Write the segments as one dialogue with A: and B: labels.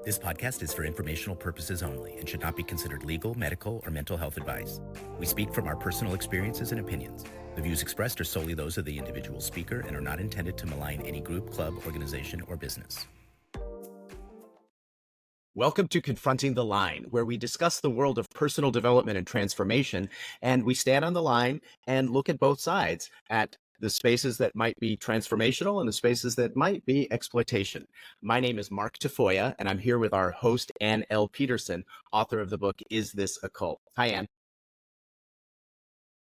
A: This podcast is for informational purposes only and should not be considered legal, medical, or mental health advice. We speak from our personal experiences and opinions. The views expressed are solely those of the individual speaker and are not intended to malign any group, club, organization, or business. Welcome to Confronting the Line, where we discuss the world of personal development and transformation, and we stand on the line and look at both sides, at the spaces that might be transformational and the spaces that might be exploitation. My name is Mark Tafoya, and I'm here with our host, Ann L. Peterson, author of the book, Is This a Cult? Hi, Ann.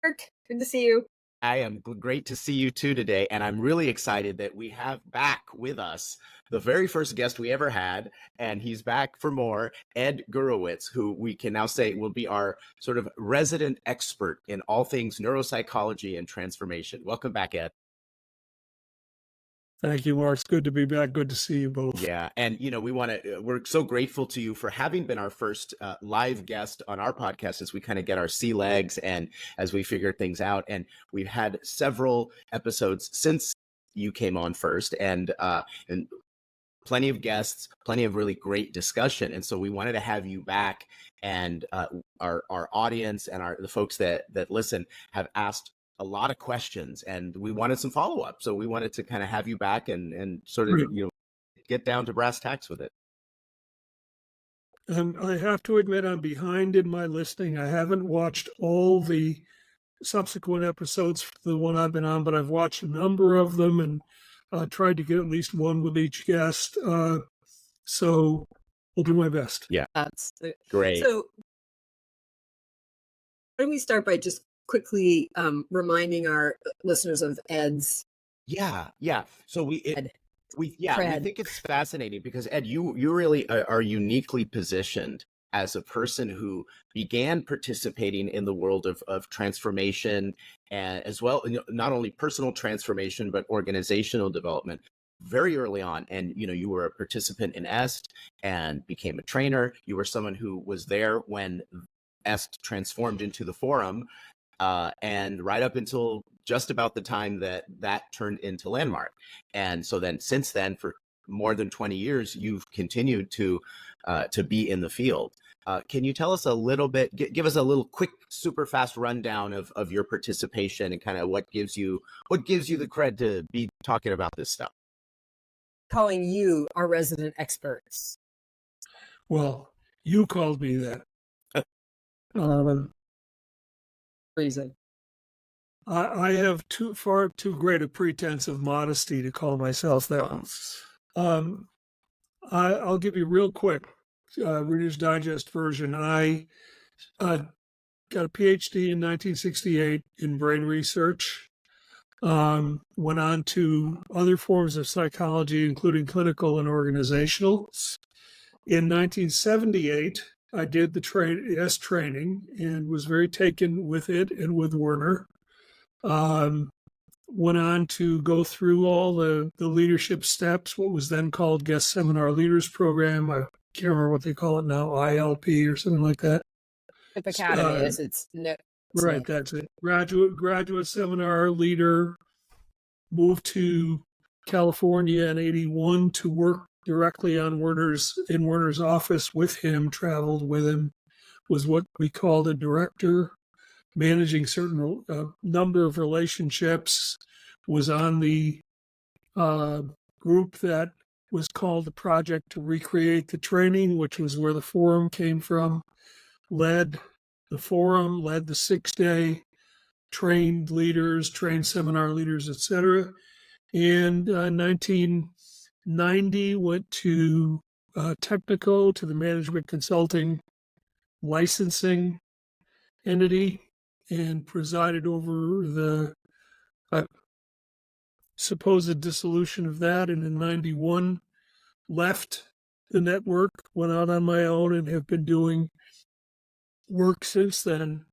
B: Mark, good to see you.
A: I am great to see you too today, and I'm really excited that we have back with us the very first guest we ever had, and he's back for more, Ed Gurowitz, who we can now say will be our sort of resident expert in all things neuropsychology and transformation. Welcome back, Ed.
C: Thank you, Mark. It's good to be back. Good to see you both.
A: Yeah. And, we're so grateful to you for having been our first live guest on our podcast as we kind of get our sea legs and as we figure things out. And we've had several episodes since you came on first and plenty of guests, plenty of really great discussion. And so we wanted to have you back, and our audience and the folks that listen have asked a lot of questions, and we wanted some follow-up. So we wanted to kind of have you back and sort of, get down to brass tacks with it.
C: And I have to admit, I'm behind in my listening. I haven't watched all the subsequent episodes for the one I've been on, but I've watched a number of them and tried to get at least one with each guest. So I'll do my best.
A: Yeah.
B: That's
A: great.
B: So why don't we start by just quickly reminding our listeners of Ed's.
A: Yeah. So we think it's fascinating because Ed, you really are uniquely positioned as a person who began participating in the world of transformation, and as well, not only personal transformation but organizational development very early on. And you were a participant in EST and became a trainer. You were someone who was there when EST transformed into the forum. And right up until just about the time that turned into Landmark. And so then since then, for more than 20 years, you've continued to be in the field. Can you tell us a little bit, give us a little quick, super fast rundown of your participation and kind of what gives you the cred to be talking about this stuff?
B: Calling you our resident experts.
C: Well, you called me that.
B: Reason.
C: I have far too great a pretense of modesty to call myself that. I'll give you real quick Reader's Digest version. I got a Ph.D. in 1968 in brain research. Went on to other forms of psychology, including clinical and organizational. In 1978, I did the EST training and was very taken with it and with Werner. Went on to go through all the leadership steps, what was then called Guest Seminar Leaders Program. I can't remember what they call it now, ILP or something like that.
B: If Academy is,
C: right, that's it. Graduate seminar leader, moved to California in 81 to work directly on Werner's office with him, traveled with him, was what we called a director, managing certain number of relationships, was on the group that was called the Project to Recreate the Training, which was where the forum came from, led the forum, led the 6-day, trained leaders, trained seminar leaders, etc. And 1990 went to Technico, to the management consulting licensing entity, and presided over the supposed dissolution of that. And in 91, left the network, went out on my own, and have been doing work since then,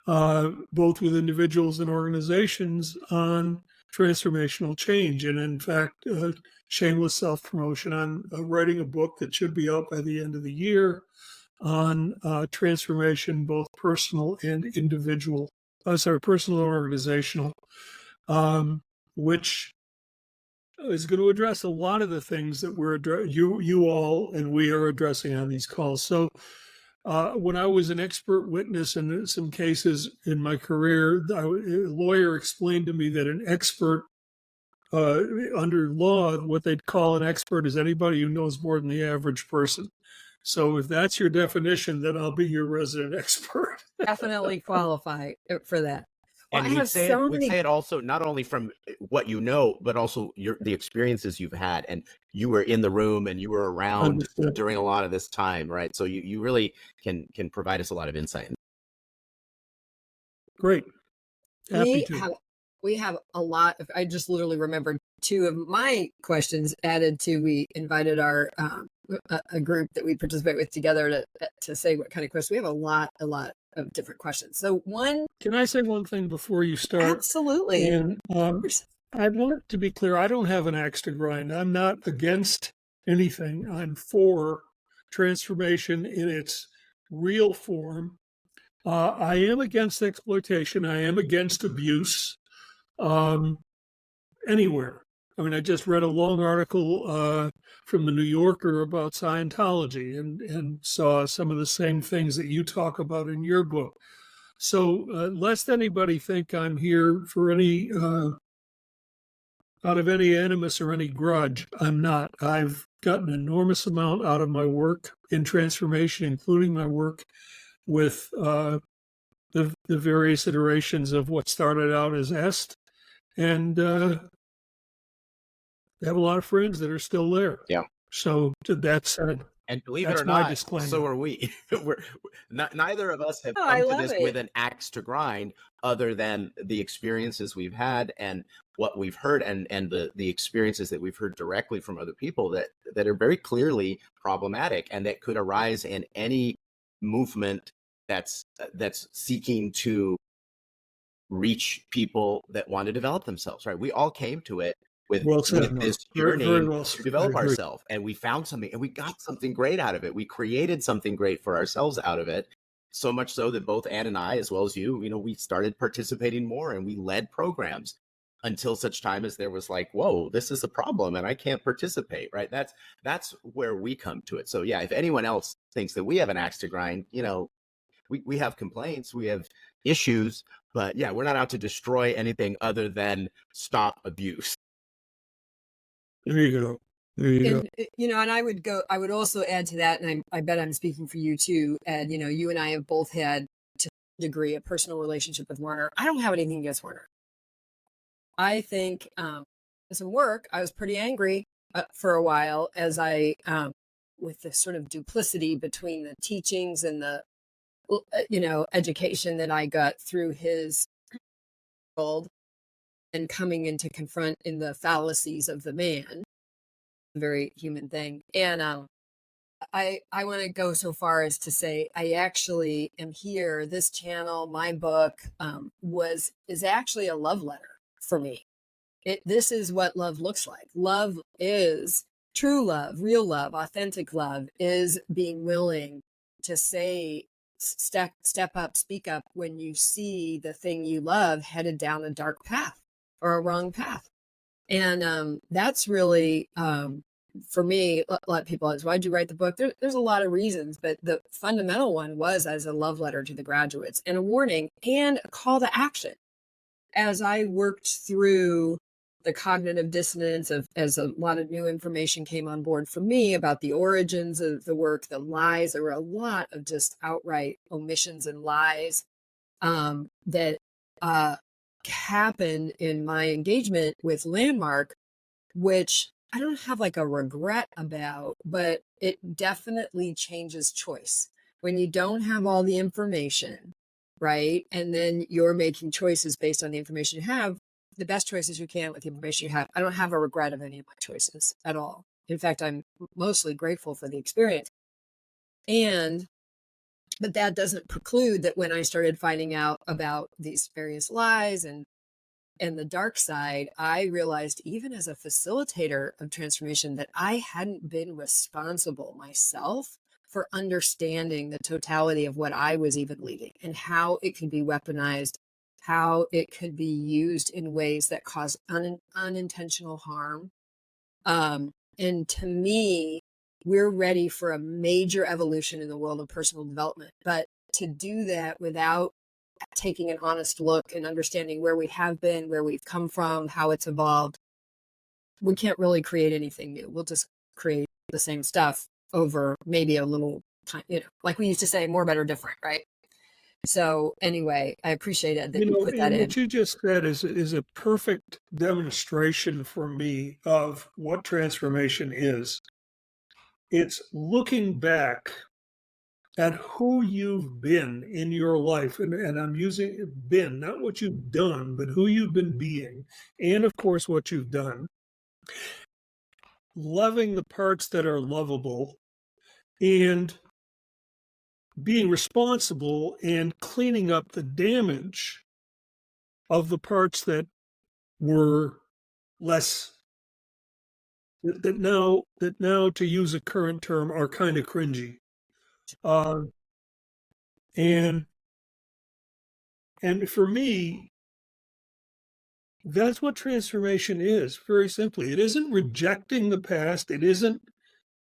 C: both with individuals and organizations on transformational change. And in fact, shameless self-promotion, I'm writing a book that should be out by the end of the year on transformation, both personal and personal and organizational, which is going to address a lot of the things that you all and we are addressing on these calls. So when I was an expert witness in some cases in my career, a lawyer explained to me that an expert under law, what they'd call an expert is anybody who knows more than the average person. So if that's your definition, then I'll be your resident expert.
B: Definitely qualify for that. Well,
A: And
B: I have
A: we'd say it also not only from what you know, but also the experiences you've had, and you were in the room and you were around
C: Understood.
A: during a lot of this time, right? So you really can provide us a lot of insight.
C: Great. Happy to.
B: We have a lot of, I just literally remembered two of my questions added to, we invited our, a group that we participate with together to say what kind of questions. We have a lot of different questions. So one.
C: Can I say one thing before you start?
B: Absolutely.
C: And I want to be clear, I don't have an axe to grind. I'm not against anything. I'm for transformation in its real form. I am against exploitation. I am against abuse anywhere. I mean, I just read a long article from the New Yorker about Scientology and saw some of the same things that you talk about in your book. So lest anybody think I'm here for any, out of any animus or any grudge, I'm not. I've got an enormous amount out of my work in transformation, including my work with the various iterations of what started out as EST. And I have a lot of friends that are still there.
A: Yeah.
C: So that's
A: and believe
C: that's
A: it or not,
C: disclaimer.
A: So are we. Neither of us have come to this with an axe to grind, other than the experiences we've had and what we've heard, and the experiences that we've heard directly from other people that are very clearly problematic and that could arise in any movement that's seeking to reach people that want to develop themselves, right? We all came to it with this yearning to develop ourselves, and we found something, and we got something great out of it. We created something great for ourselves out of it, so much so that both Ann and I, as well as you, we started participating more, and we led programs until such time as there was like, whoa, this is a problem and I can't participate, right? That's where we come to it. So yeah, if anyone else thinks that we have an axe to grind, we have complaints, we have issues, but yeah, we're not out to destroy anything other than stop abuse.
C: There you go.
B: And I would also add to that, and I bet I'm speaking for you too, Ed, you and I have both had, to a degree, a personal relationship with Warner. I don't have anything against Warner. I think some work, I was pretty angry for a while as I, with the sort of duplicity between the teachings and the, education that I got through his world and coming in to confront in the fallacies of the man, a very human thing. And I want to go so far as to say, I actually am here. This channel, my book, is actually a love letter for me. This is what love looks like. Love is true love, real love, authentic love, is being willing to say, step up, speak up when you see the thing you love headed down a dark path or a wrong path. And that's really, for me, a lot of people ask, why'd you write the book? There's a lot of reasons, but the fundamental one was as a love letter to the graduates and a warning and a call to action. As I worked through the cognitive dissonance as a lot of new information came on board for me about the origins of the work, the lies, there were a lot of just outright omissions and lies that happened in my engagement with Landmark, which I don't have like a regret about, but it definitely changes choice. When you don't have all the information, right? And then you're making choices based on the information you have, the best choices you can with the information you have. I don't have a regret of any of my choices at all. In fact, I'm mostly grateful for the experience. But that doesn't preclude that when I started finding out about these various lies and the dark side, I realized even as a facilitator of transformation that I hadn't been responsible myself for understanding the totality of what I was even leading and how it could be weaponized, how it could be used in ways that cause unintentional harm And to me, we're ready for a major evolution in the world of personal development. But to do that without taking an honest look and understanding where we have been, where we've come from, how it's evolved, we can't really create anything new. We'll just create the same stuff over maybe a little time, like we used to say, more, better, different, right? So anyway, I appreciate it that you put that in.
C: What you just said is a perfect demonstration for me of what transformation is. It's looking back at who you've been in your life, and I'm using been, not what you've done, but who you've been being, and of course what you've done. Loving the parts that are lovable, and being responsible and cleaning up the damage of the parts that were less, that now, to use a current term, are kind of cringy. And for me, that's what transformation is, very simply. It isn't rejecting the past. It isn't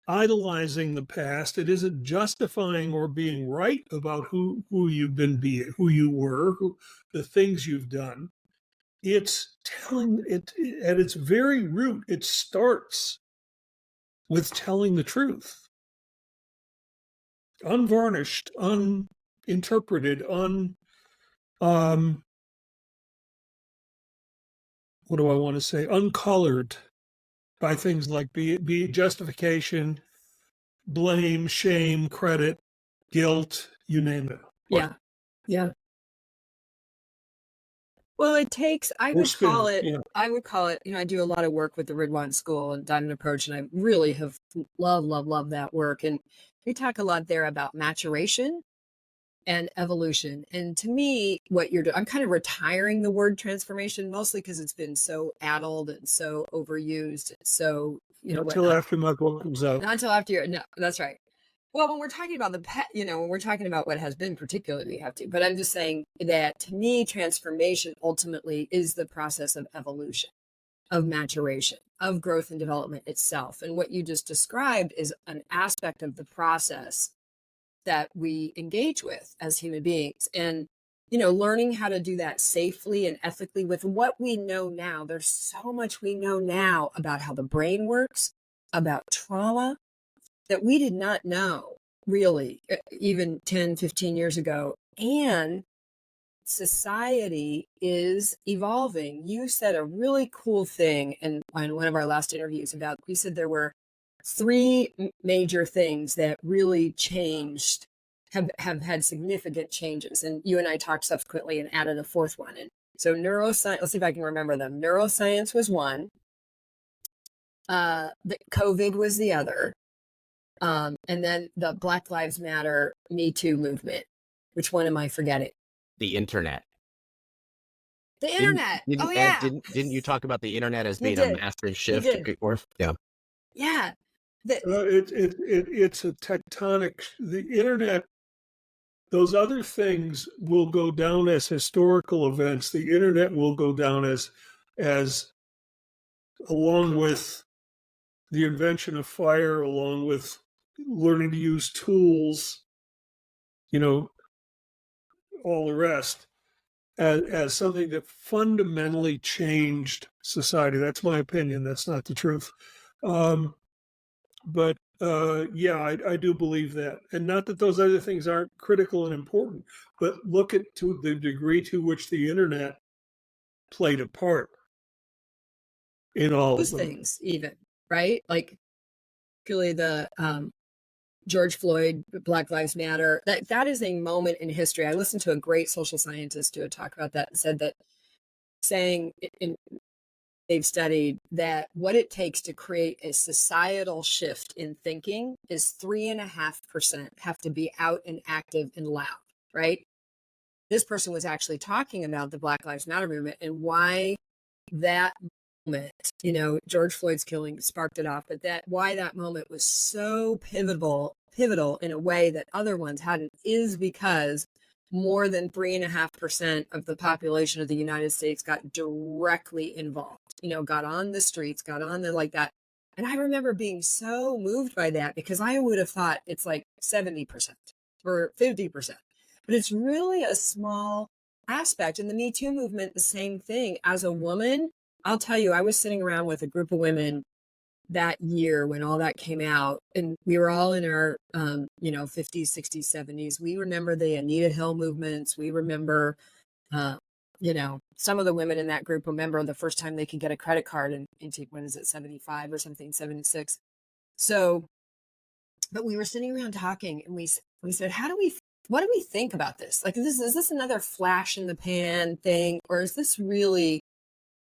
C: idolizing the past. It isn't justifying or being right about who you've been being, who you were, the things you've done. It's telling it at its very root. It starts with telling the truth, unvarnished, uninterpreted, what do I want to say? Uncolored by things like be it justification, blame, shame, credit, guilt, you name it.
B: Yeah. Yeah. Well, it takes, I would call it, I do a lot of work with the Ridwan School and Diamond Approach, and I really have love that work. And we talk a lot there about maturation and evolution. And to me, what you're doing, I'm kind of retiring the word transformation, mostly because it's been so addled and so overused. So,
C: until after my book comes out.
B: Not until after no, that's right. Well, when we're talking about when we're talking about what has been, particularly, we have to. But I'm just saying that to me, transformation ultimately is the process of evolution, of maturation, of growth and development itself. And what you just described is an aspect of the process that we engage with as human beings. And, learning how to do that safely and ethically with what we know now. There's so much we know now about how the brain works, about trauma, that we did not know really even 10, 15 years ago. And society is evolving. You said a really cool thing in one of our last interviews you said there were 3 major things that really changed, have had significant changes. And you and I talked subsequently and added a 4th one. And so neuroscience, let's see if I can remember them. Neuroscience was one. The COVID was the other. And then the Black Lives Matter, Me Too movement. Which one am I forgetting?
A: The internet.
B: The internet.
A: Ed, didn't you talk about the internet as being a massive shift?
B: Yeah.
C: It's a tectonic. The internet. Those other things will go down as historical events. The internet will go down as along with the invention of fire, along with learning to use tools, all the rest, as something that fundamentally changed society. That's my opinion. That's not the truth. But I do believe that. And not that those other things aren't critical and important, but look to the degree to which the internet played a part in all
B: those
C: of them.
B: Things, even, right? Like, particularly the George Floyd, Black Lives Matter. That is a moment in history. I listened to a great social scientist do a talk about that and said that, they've studied that what it takes to create a societal shift in thinking is 3.5% have to be out and active and loud, right? This person was actually talking about the Black Lives Matter movement and why that moment, George Floyd's killing sparked it off, but why that moment was so pivotal in a way that other ones hadn't, is because more than 3.5% of the population of the United States got directly involved, got on the streets, got on the, like that And I remember being so moved by that because I would have thought it's like 70% or 50%, but it's really a small aspect. In the Me Too movement, the same thing. As a woman, I'll tell you, I was sitting around with a group of women that year when all that came out, and we were all in our 50s, 60s, 70s. We remember the Anita Hill movements. We remember some of the women in that group remember the first time they could get a credit card in when is it, 75 or something, 76. So, but we were sitting around talking, and we said, what do we think about this? Like, is this another flash in the pan thing, or is this really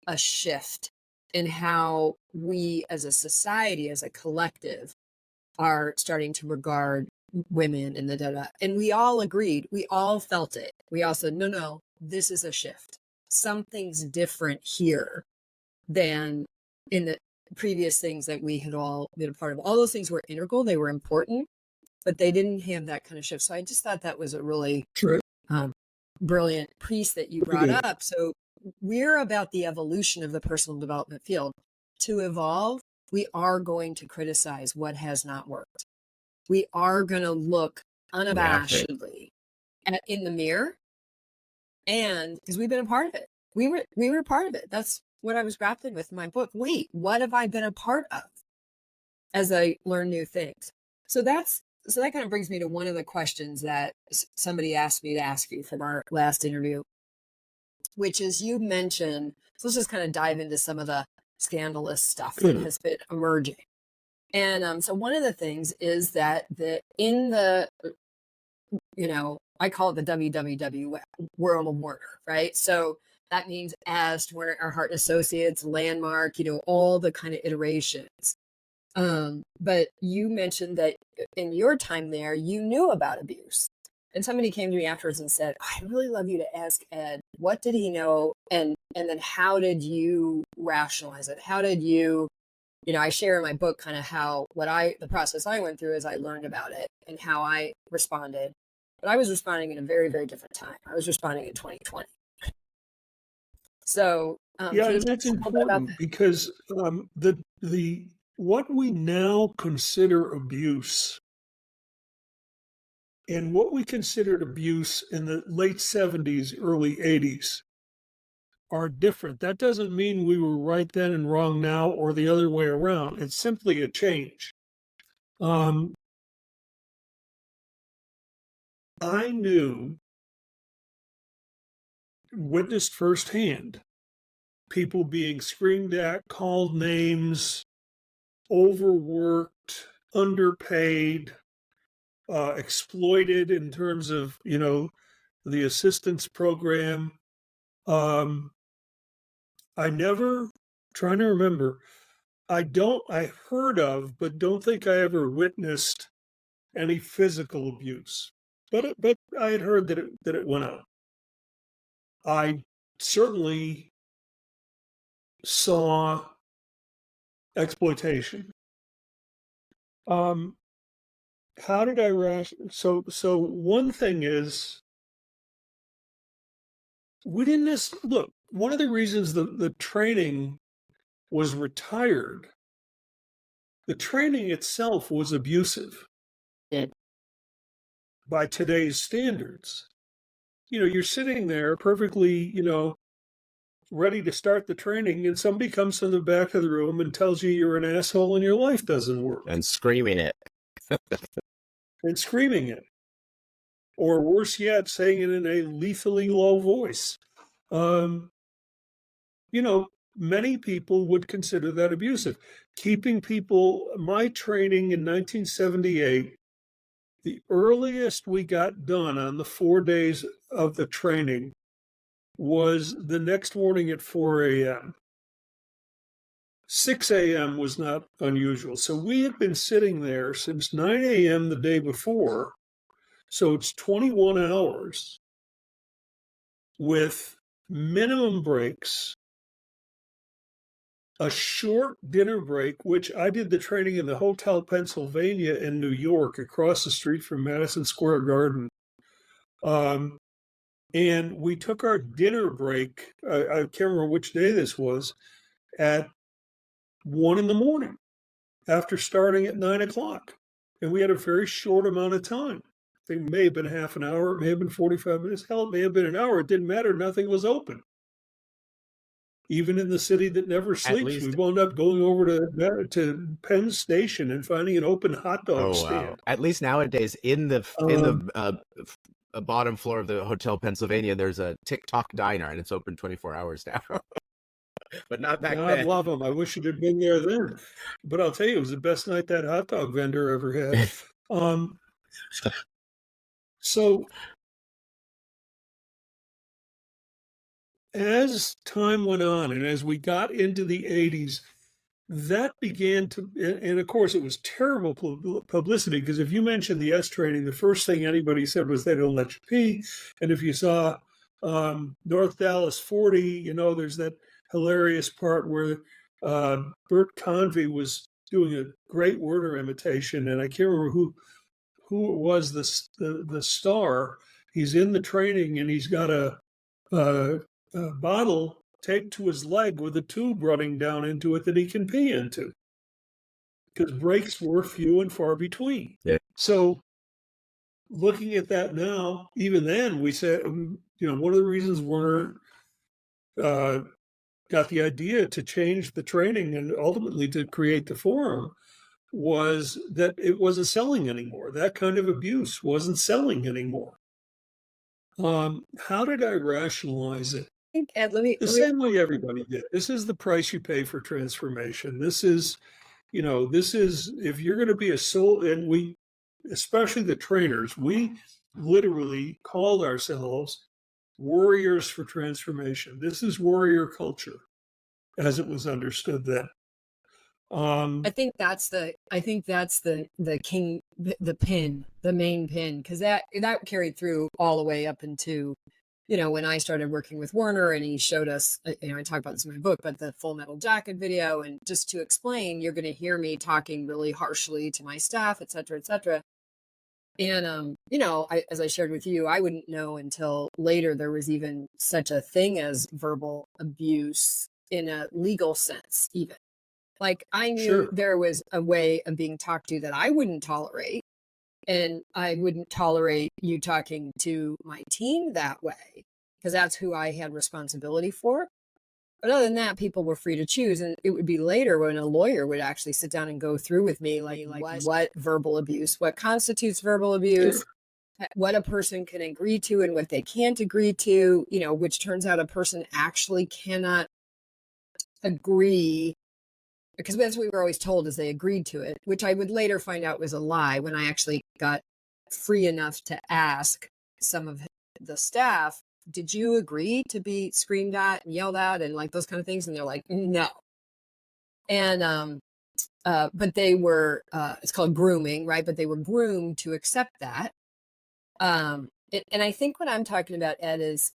B: a shift in how we as a society, as a collective, are starting to regard women and and we all agreed, we all felt it. We all said, no, this is a shift. Something's different here than in the previous things that we had all been a part of. All those things were integral, they were important, but they didn't have that kind of shift. So I just thought that was a really brilliant piece that you brought up. So we're about the evolution of the personal development field. To evolve, we are going to criticize what has not worked. We are going to look unabashedly in the mirror, and because we've been a part of it, we were a part of it. That's what I was grappling with in my book. Wait, what have I been a part of as I learn new things? So that kind of brings me to one of the questions that somebody asked me to ask you from our last interview, which is, you mentioned, so let's just kind of dive into some of the scandalous stuff that has been emerging. And so one of the things is that in the, I call it the WWW world of Werner, right? So that means Est, Werner, Erhardt Associates, Landmark, all the kind of iterations. But you mentioned that in your time there, you knew about abuse. And somebody came to me afterwards and said, I'd really love you to ask Ed, what did he know? And then how did you rationalize it? How did you, I share in my book kind of how the process I went through as I learned about it and how I responded. But I was responding in a very, very different time. I was responding in 2020. So
C: that's important because the what we now consider abuse and what we considered abuse in the late 70s, early 80s are different. That doesn't mean we were right then and wrong now or the other way around. It's simply a change. I witnessed firsthand people being screamed at, called names, overworked, underpaid, exploited in terms of, the assistance program. I never, trying to remember, I heard of, but don't think I ever witnessed any physical abuse. But I had heard that it went on. I certainly saw exploitation. How did I so one thing is, we didn't look, one of the reasons the training was retired, the training itself was abusive by today's standards. You're sitting there perfectly, ready to start the training, and somebody comes to the back of the room and tells you you're an asshole and your life doesn't work.
A: And screaming it.
C: Or worse yet, saying it in a lethally low voice. Many people would consider that abusive. Keeping people, my training in 1978, the earliest we got done on the 4 days of the training was the next morning at 4 a.m. 6 a.m. was not unusual. So we had been sitting there since 9 a.m. the day before. So it's 21 hours with minimum breaks, a short dinner break, which I did the training in the Hotel Pennsylvania in New York, across the street from Madison Square Garden. And we took our dinner break, I can't remember which day this was, at 1 a.m. after starting at 9 o'clock. And we had a very short amount of time. I think it may have been half an hour, it may have been 45 minutes, hell, it may have been an hour. It didn't matter. Nothing was open. Even in the city that never sleeps, we wound up going over to Penn Station and finding an open hot dog stand.
A: At least nowadays, in the bottom floor of the Hotel Pennsylvania, there's a TikTok diner, and it's open 24 hours now. But not back then.
C: I love them. I wish it had been there then. But I'll tell you, it was the best night that hot dog vendor ever had. So as time went on and as we got into the 80s, that began to, and of course it was terrible publicity, because if you mentioned the S training, the first thing anybody said was they don't let you pee. And if you saw North Dallas 40, there's that hilarious part where Bert Convey was doing a great Werner imitation, and I can't remember who it was, the star. He's in the training and he's got a bottle taped to his leg with a tube running down into it that he can pee into, because breaks were few and far between.
A: Yeah.
C: So looking at that now, even then we said, one of the reasons Werner got the idea to change the training and ultimately to create the forum was that it wasn't selling anymore. That kind of abuse wasn't selling anymore. How did I rationalize it?
B: Ed,
C: same way everybody did. This is the price you pay for transformation. This is if you're going to be a soul, and we, especially the trainers, we literally called ourselves warriors for transformation. This is warrior culture, as it was understood then.
B: I think that's the king, the pin, the main pin, because that carried through all the way up into, when I started working with Werner and he showed us, I talk about this in my book, but the Full Metal Jacket video, and just to explain, you're going to hear me talking really harshly to my staff, et cetera, et cetera. And, as I shared with you, I wouldn't know until later there was even such a thing as verbal abuse in a legal sense, even. Like, I knew there was a way of being talked to that I wouldn't tolerate. And I wouldn't tolerate you talking to my team that way, because that's who I had responsibility for. But other than that, people were free to choose. And it would be later when a lawyer would actually sit down and go through with me, like what verbal abuse, what constitutes verbal abuse, what a person can agree to and what they can't agree to, which turns out a person actually cannot agree, because that's what we were always told, is they agreed to it, which I would later find out was a lie when I actually got free enough to ask some of the staff, did you agree to be screamed at and yelled at and like those kind of things? And they're like, no. And, but they were, it's called grooming, right? But they were groomed to accept that. And I think what I'm talking about, Ed, is,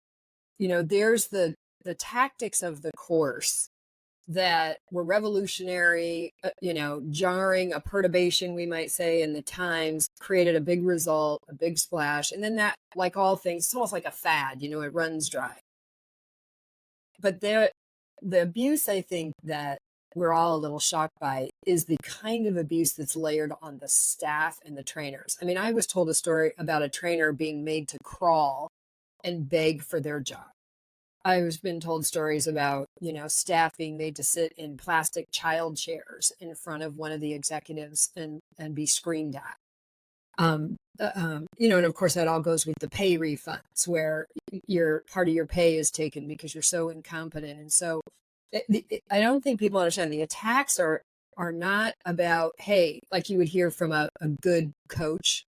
B: there's the tactics of the course that were revolutionary, jarring, a perturbation, we might say, in the times, created a big result, a big splash. And then that, like all things, it's almost like a fad, it runs dry. But the abuse, I think, that we're all a little shocked by is the kind of abuse that's layered on the staff and the trainers. I mean, I was told a story about a trainer being made to crawl and beg for their job. I've been told stories about, staff being made to sit in plastic child chairs in front of one of the executives and be screamed at. And of course that all goes with the pay refunds, where your part of your pay is taken because you're so incompetent. And so I don't think people understand the attacks are not about, hey, like you would hear from a good coach.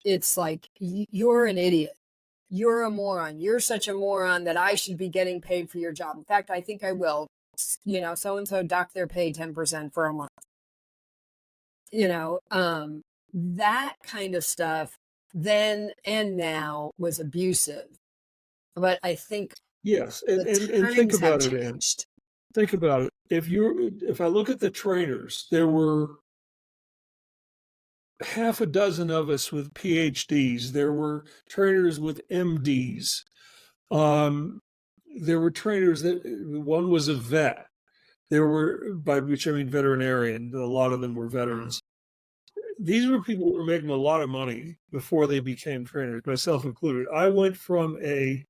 B: It's like, you're an idiot. You're a moron. You're such a moron that I should be getting paid for your job. In fact, I think I will. So-and-so dock their pay 10% for a month. That kind of stuff then and now was abusive. But I think
C: yes, and think about it, Ann. Think about it. If I look at the trainers, there were half a dozen of us with Ph.D s. There were trainers with M.D s. There were trainers one was a vet. there were, by which I mean veterinarian, a lot of them were veterans. These were people who were making a lot of money before they became trainers, myself included. I went from a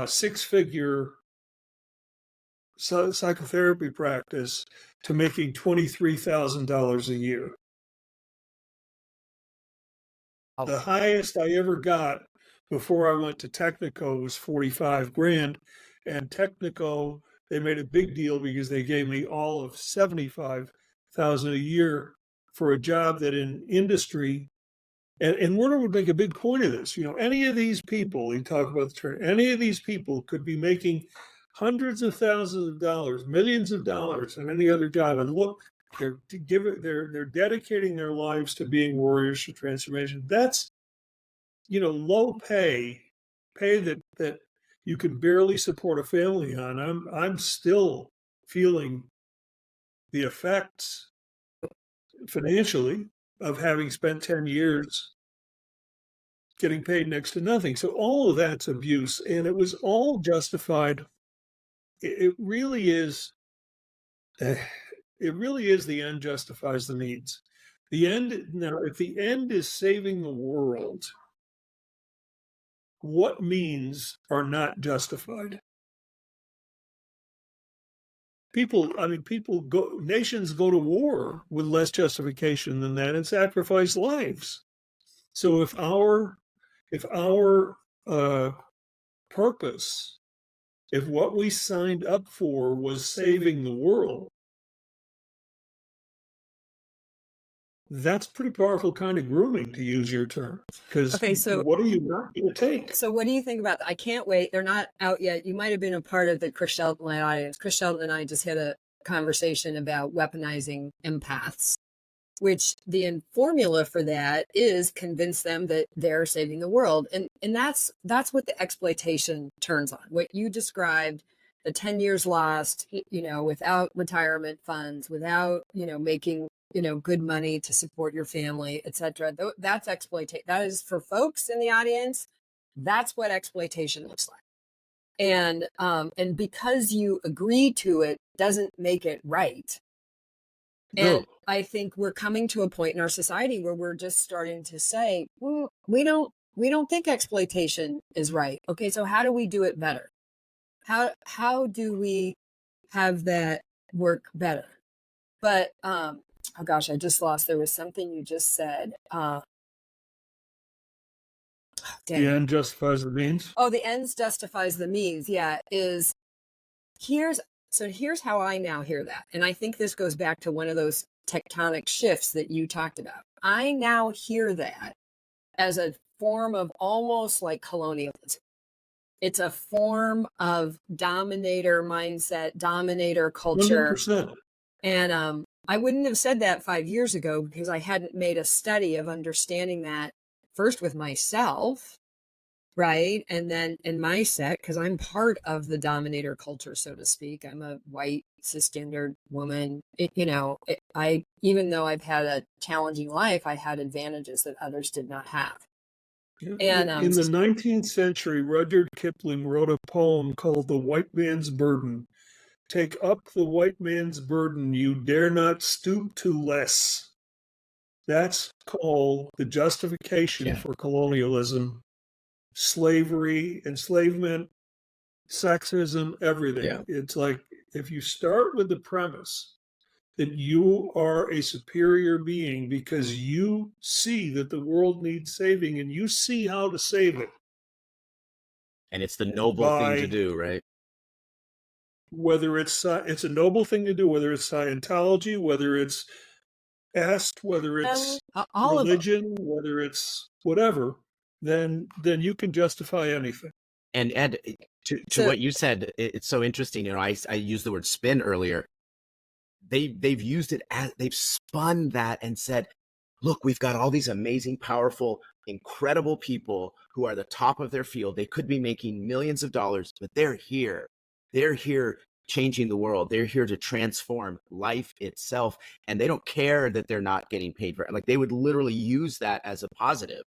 C: six-figure psychotherapy practice to making $23,000 a year.
A: Oh.
C: The highest I ever got before I went to Technico was 45 grand. And Technico, they made a big deal because they gave me all of 75,000 a year for a job that in industry, and Werner would make a big point of this. You know, any of these people, you talk about the term, any of these people could be making hundreds of thousands of dollars, millions of dollars in any other job. And look, they're dedicating their lives to being warriors for transformation. That's, you know, low pay that you can barely support a family on. I'm still feeling the effects financially of having spent 10 years getting paid next to nothing. So all of that's abuse, and it was all justified. It really is. It really is the end justifies the means. The end, now, if the end is saving the world, what means are not justified? Nations go to war with less justification than that and sacrifice lives. So if our purpose, if what we signed up for was saving the world, that's pretty powerful kind of grooming, to use your term. Because what are you not going to take?
B: So what do you think about that? I can't wait. They're not out yet. You might have been a part of the Chris Shelton audience. Chris Shelton and I just had a conversation about weaponizing empaths, which the formula for that is convince them that they're saving the world. And that's what the exploitation turns on. What you described, the 10 years lost, you know, without retirement funds, without, you know, making, you know, good money to support your family, etc. That's exploitation. That is, for folks in the audience, that's what exploitation looks like. And because you agree to it doesn't make it right. And
C: No.
B: I think we're coming to a point in our society where we're just starting to say, well, we don't think exploitation is right. Okay, so how do we do it better? How do we have that work better? But oh gosh, I just lost. There was something you just said.
C: The end justifies the means.
B: Oh, the ends justifies the means. Yeah, here's how I now hear that. And I think this goes back to one of those tectonic shifts that you talked about. I now hear that as a form of almost like colonialism. It's a form of dominator mindset, dominator culture.
C: 100%.
B: And I wouldn't have said that 5 years ago because I hadn't made a study of understanding that first with myself, right? And then in my set, because I'm part of the dominator culture, so to speak. I'm a white, cisgendered woman. Even though I've had a challenging life, I had advantages that others did not have.
C: Yeah.
B: And
C: in the 19th century, Rudyard Kipling wrote a poem called The White Man's Burden. Take up the white man's burden, you dare not stoop to less. That's called the justification for colonialism, slavery, enslavement, sexism, everything.
A: Yeah.
C: It's like, if you start with the premise that you are a superior being because you see that the world needs saving and you see how to save it.
A: And it's the noble thing to do, right?
C: Whether it's a noble thing to do, whether it's Scientology, whether it's est, whether it's religion, whether it's whatever, then you can justify anything.
A: And Ed, to what you said, it's so interesting. You know, I used the word spin earlier. They've used it as they've spun that and said, look, we've got all these amazing, powerful, incredible people who are the top of their field. They could be making millions of dollars, but they're here. They're here changing the world. They're here to transform life itself. And they don't care that they're not getting paid for it. Like, they would literally use that as a positive.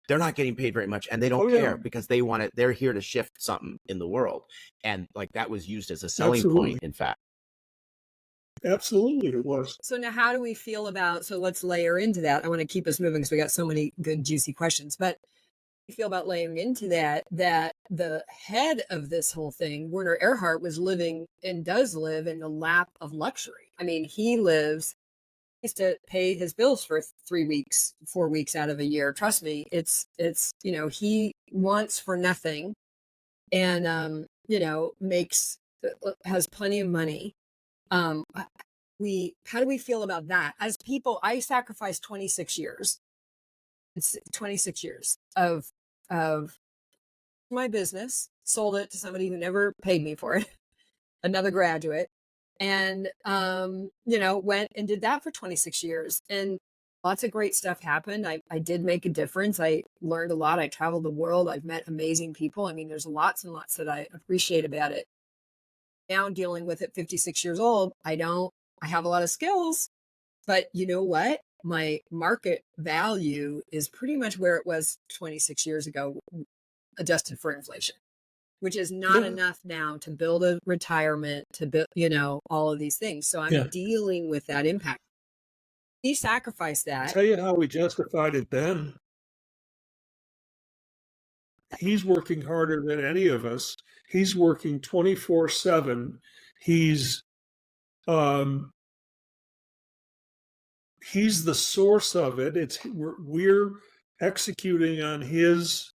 A: They're not getting paid very much and they don't care because they want it. They're here to shift something in the world. And like, that was used as a selling point, in fact.
C: Absolutely, it was.
B: So now how do we feel about, so let's layer into that. I want to keep us moving because we got so many good, juicy questions, but you feel about layering into that the head of this whole thing, Werner Erhard, was living and does live in the lap of luxury. I mean, he used to pay his bills for 3 weeks, 4 weeks out of a year. Trust me, it's he wants for nothing, and has plenty of money. How do we feel about that as people? I sacrificed 26 years. It's 26 years of my business, sold it to somebody who never paid me for it, another graduate, and went and did that for 26 years, and lots of great stuff happened. I did make a difference. I learned a lot. I traveled the world. I've met amazing people. I mean, there's lots and lots that I appreciate about it. Now dealing with it 56 years old, I have a lot of skills, but you know what? My market value is pretty much where it was 26 years ago, adjusted for inflation, which is not enough now to build a retirement, to build, all of these things. So I'm dealing with that impact. He sacrificed that.
C: I'll tell you how we justified it then. He's working harder than any of us. He's working 24/7. He's the source of it. We're executing on his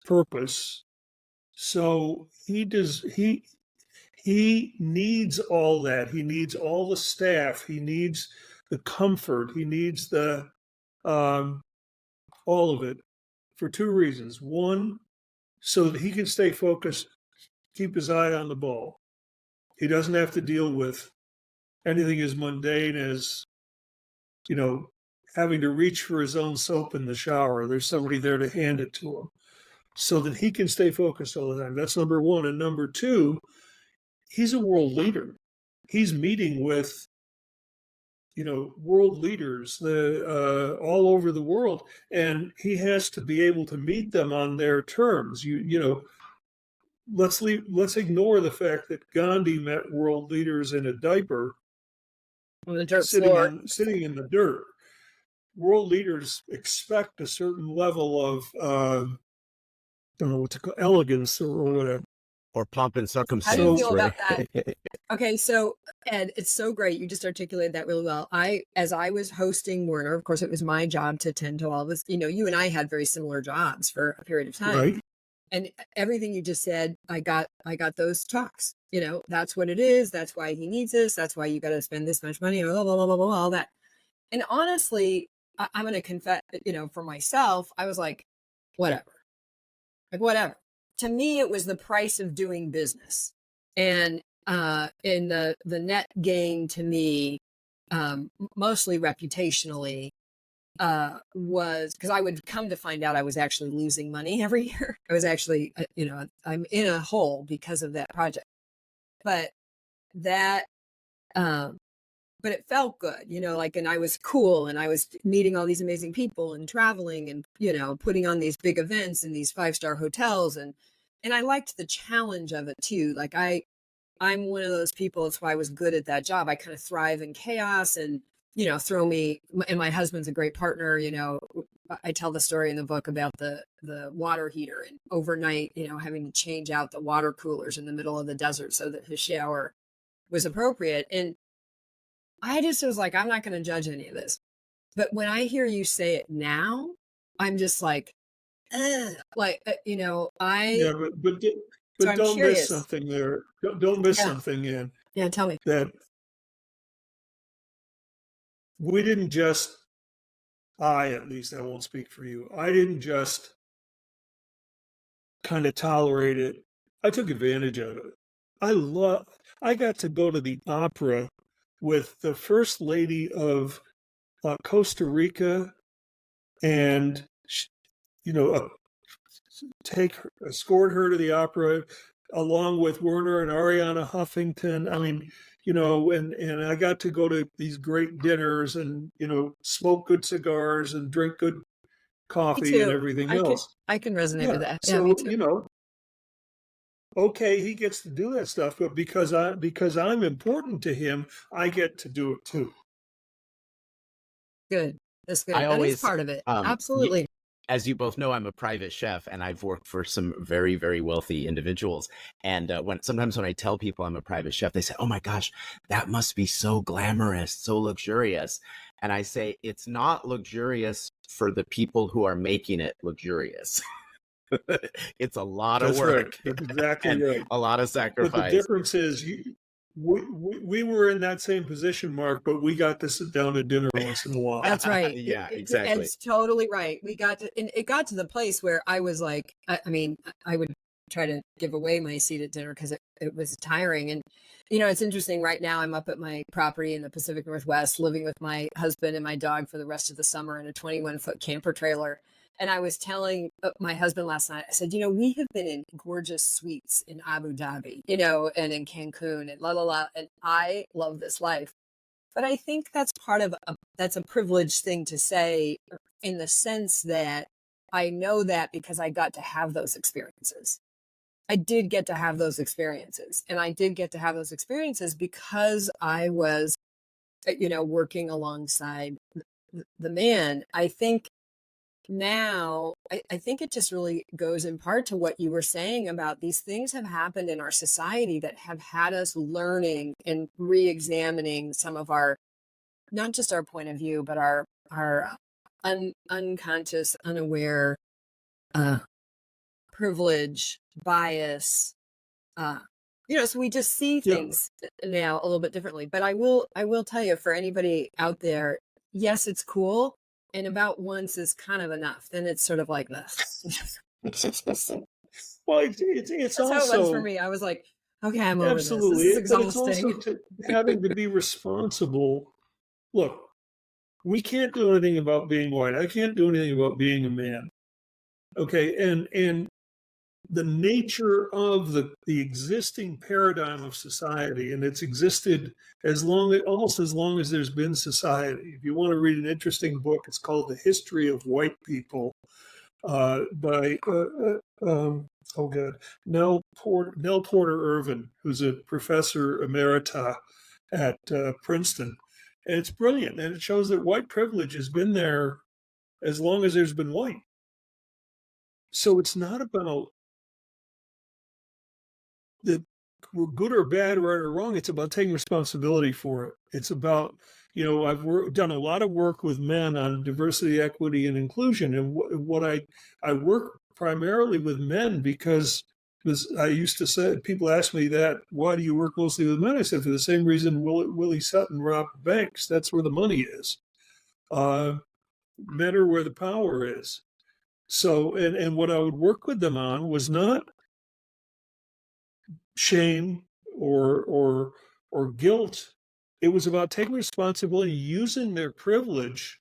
C: purpose. So he needs all that. He needs all the staff. He needs the comfort. He needs the all of it for two reasons. One, so that he can stay focused, keep his eye on the ball. He doesn't have to deal with anything as mundane as, having to reach for his own soap in the shower. There's somebody there to hand it to him so that he can stay focused all the time. That's number one. And number two, he's a world leader. He's meeting with, world leaders all over the world, and he has to be able to meet them on their terms. Let's ignore the fact that Gandhi met world leaders in a diaper,
B: on the dirt
C: sitting in the dirt. World leaders expect a certain level of I don't know what to call, elegance or whatever.
A: Or pomp and circumstance.
B: How do you feel about that? Okay, so Ed, it's so great. You just articulated that really well. As I was hosting Werner, of course, it was my job to attend to all this. You and I had very similar jobs for a period of time.
C: Right.
B: And everything you just said, I got those talks. That's what it is. That's why he needs this. That's why you got to spend this much money, blah, blah, blah, blah, blah, all that. And honestly, I'm going to confess, for myself, I was like, whatever. To me, it was the price of doing business. And in the net gain to me, mostly reputationally, was because I would come to find out I was actually losing money every year. I was actually, I'm in a hole because of that project. But but it felt good, and I was cool, and I was meeting all these amazing people and traveling and, putting on these big events in these 5-star hotels. And I liked the challenge of it too. Like I'm one of those people. That's why I was good at that job. I kind of thrive in chaos and, throw me, and my husband's a great partner. I tell the story in the book about the water heater and overnight, having to change out the water coolers in the middle of the desert so that his shower was appropriate. And I just was like, I'm not going to judge any of this. But when I hear you say it now, I'm just like, but
C: So
B: I'm
C: don't
B: curious.
C: miss something there. Don't miss something in.
B: Yeah, tell me.
C: That we didn't just, at least, I won't speak for you. I didn't just kind of tolerate it. I took advantage of it. I got to go to the opera with the First Lady of Costa Rica, and escort her to the opera along with Werner and Ariana Huffington. I mean, and I got to go to these great dinners and, smoke good cigars and drink good coffee and everything else.
B: I can resonate with that. Yeah,
C: So,
B: me too.
C: okay, he gets to do that stuff, but because I'm important to him, I get to do it too.
B: Good. That's good.
A: I
B: That is
A: always,
B: part of it.
A: um, y-
B: Absolutely.
A: as you both know, I'm a private chef, and I've worked for some very, very wealthy individuals. And sometimes when I tell people I'm a private chef, they say, "Oh my gosh, that must be so glamorous, so luxurious." And I say, it's not luxurious for the people who are making it luxurious. It's a lot of
C: That's right.
A: work
C: That's exactly
A: and
C: right.
A: a lot of
C: But the
A: sacrifice.
C: difference is, we were in that same position, Mark, but we got to sit down at dinner once in a while.
B: That's right.
A: Yeah, exactly.
B: It's totally right. And it got to the place where I was like, I mean, I would try to give away my seat at dinner because it was tiring. And, it's interesting right now. I'm up at my property in the Pacific Northwest, living with my husband and my dog for the rest of the summer in a 21-foot camper trailer. And I was telling my husband last night, I said, we have been in gorgeous suites in Abu Dhabi, and in Cancun and and I love this life. But I think that's that's a privileged thing to say, in the sense that I know that because I got to have those experiences. I did get to have those experiences, and I did get to have those experiences because I was, working alongside the man. I think now, I think it just really goes in part to what you were saying about these things have happened in our society that have had us learning and re-examining some of our, not just our point of view, but our unconscious, unaware privilege, bias. So we just see things now a little bit differently. But I will tell you, for anybody out there, yes, it's cool. And about once is kind of enough. Then it's sort of like this.
C: Well, it's
B: That's
C: also,
B: how it was for me. I was like, okay, I'm over
C: absolutely,
B: this. This is
C: but it's also
B: exhausting.
C: having to be responsible. Look, we can't do anything about being white. I can't do anything about being a man. Okay, and the nature of the existing paradigm of society, and it's existed almost as long as there's been society. If you want to read an interesting book, it's called The History of White People, by Nell Porter Irvin, who's a professor emerita at Princeton. And it's brilliant, and it shows that white privilege has been there as long as there's been white. So it's not about that we're good or bad, right or wrong. It's about taking responsibility for it. It's about, I've done a lot of work with men on diversity, equity, and inclusion. And what I work primarily with men because I used to say, people ask me that, why do you work mostly with men? I said, for the same reason Willie Sutton robbed banks. That's where the money is. Men are where the power is. So, and what I would work with them on was not shame or guilt. It was about taking responsibility, using their privilege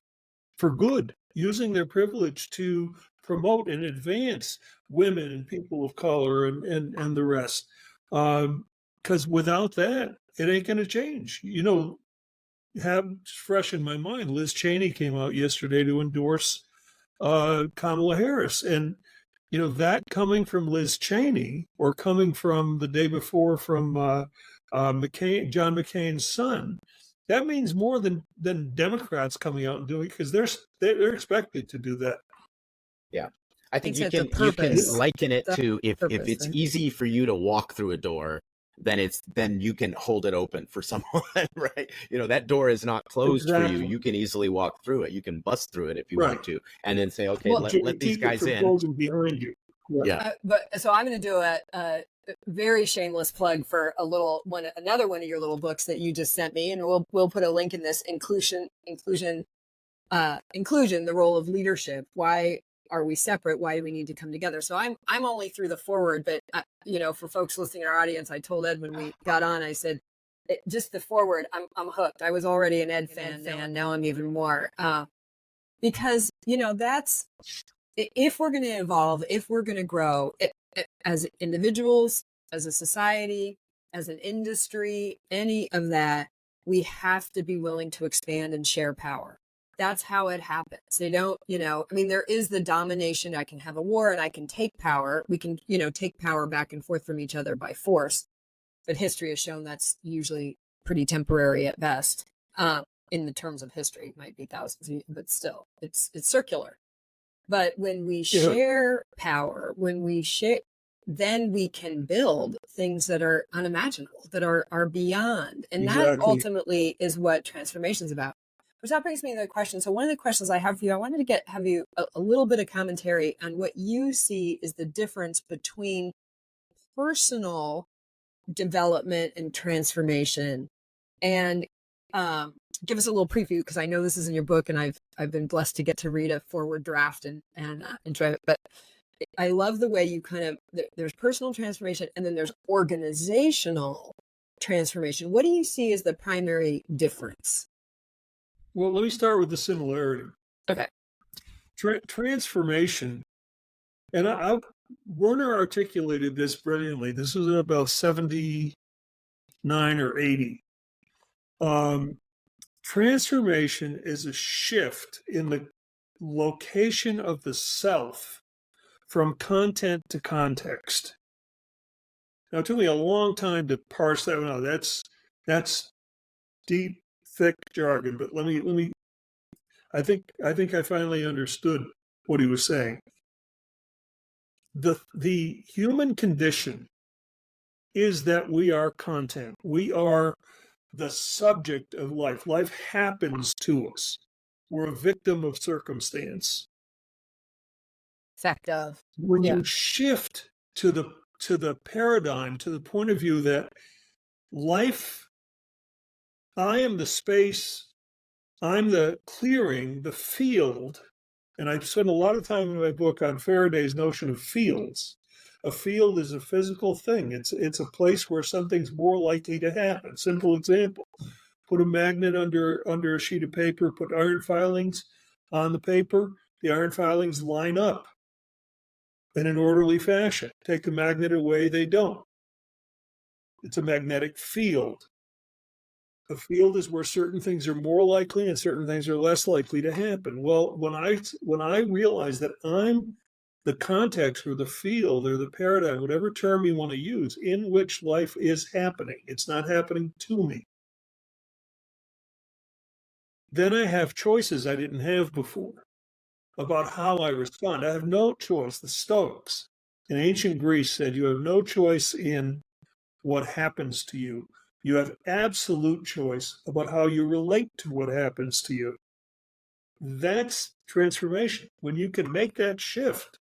C: for good, using their privilege to promote and advance women and people of color and the rest. Because without that, it ain't going to change. Have fresh in my mind, Liz Cheney came out yesterday to endorse Kamala Harris. And that coming from Liz Cheney or coming from the day before from John McCain's son, that means more than Democrats coming out and doing it, because they're expected to do that.
A: Yeah. I think
B: It's
A: you can liken it to if it's easy for you to walk through a door, then you can hold it open for someone, right? That door is not closed for you. You can easily walk through it. You can bust through it if you want to, and then say, okay, let these guys in.
C: Closing behind you.
A: Yeah.
B: So I'm going to do a very shameless plug for another one of your little books that you just sent me, and we'll put a link in this. Inclusion, the role of leadership. Why are we separate? Why do we need to come together? So I'm only through the forward, but for folks listening in our audience, I told Ed when we got on, I said, just the forward, I'm hooked. I was already an Ed fan. Now I'm even more, because that's, if we're going to evolve, if we're going to grow as individuals, as a society, as an industry, any of that, we have to be willing to expand and share power. That's how it happens. They don't, I mean, there is the domination. I can have a war and I can take power. We can, take power back and forth from each other by force. But history has shown that's usually pretty temporary at best. In the terms of history, it might be thousands of years, but still, it's circular. But when we share power, then we can build things that are unimaginable, that are beyond. And that ultimately is what transformation is about. Which that brings me to the question. So one of the questions I have for you, I wanted to have you a little bit of commentary on what you see is the difference between personal development and transformation, and give us a little preview, because I know this is in your book, and I've been blessed to get to read a forward draft and enjoy it. But I love the way you there's personal transformation and then there's organizational transformation. What do you see as the primary difference?
C: Well, let me start with the similarity.
B: Okay.
C: Transformation, and Werner articulated this brilliantly. This was about 79 or 80. Transformation is a shift in the location of the self from content to context. Now, it took me a long time to parse that one out. That's deep, thick jargon, but let me I think I finally understood what he was saying. The human condition is that we are content. We are the subject of life. Life happens to us. We're a victim of circumstance.
B: Fact of.
C: When you shift to the paradigm, to the point of view that life, I am the space, I'm the clearing, the field, and I spend a lot of time in my book on Faraday's notion of fields. A field is a physical thing. It's a place where something's more likely to happen. Simple example: put a magnet under a sheet of paper, put iron filings on the paper. The iron filings line up in an orderly fashion. Take the magnet away, they don't. It's a magnetic field. A field is where certain things are more likely and certain things are less likely to happen. Well, when I realize that I'm the context or the field or the paradigm, whatever term you want to use, in which life is happening, it's not happening to me, then I have choices I didn't have before about how I respond. I have no choice. The Stoics in ancient Greece said you have no choice in what happens to you. You have absolute choice about how you relate to what happens to you. That's transformation. When you can make that shift.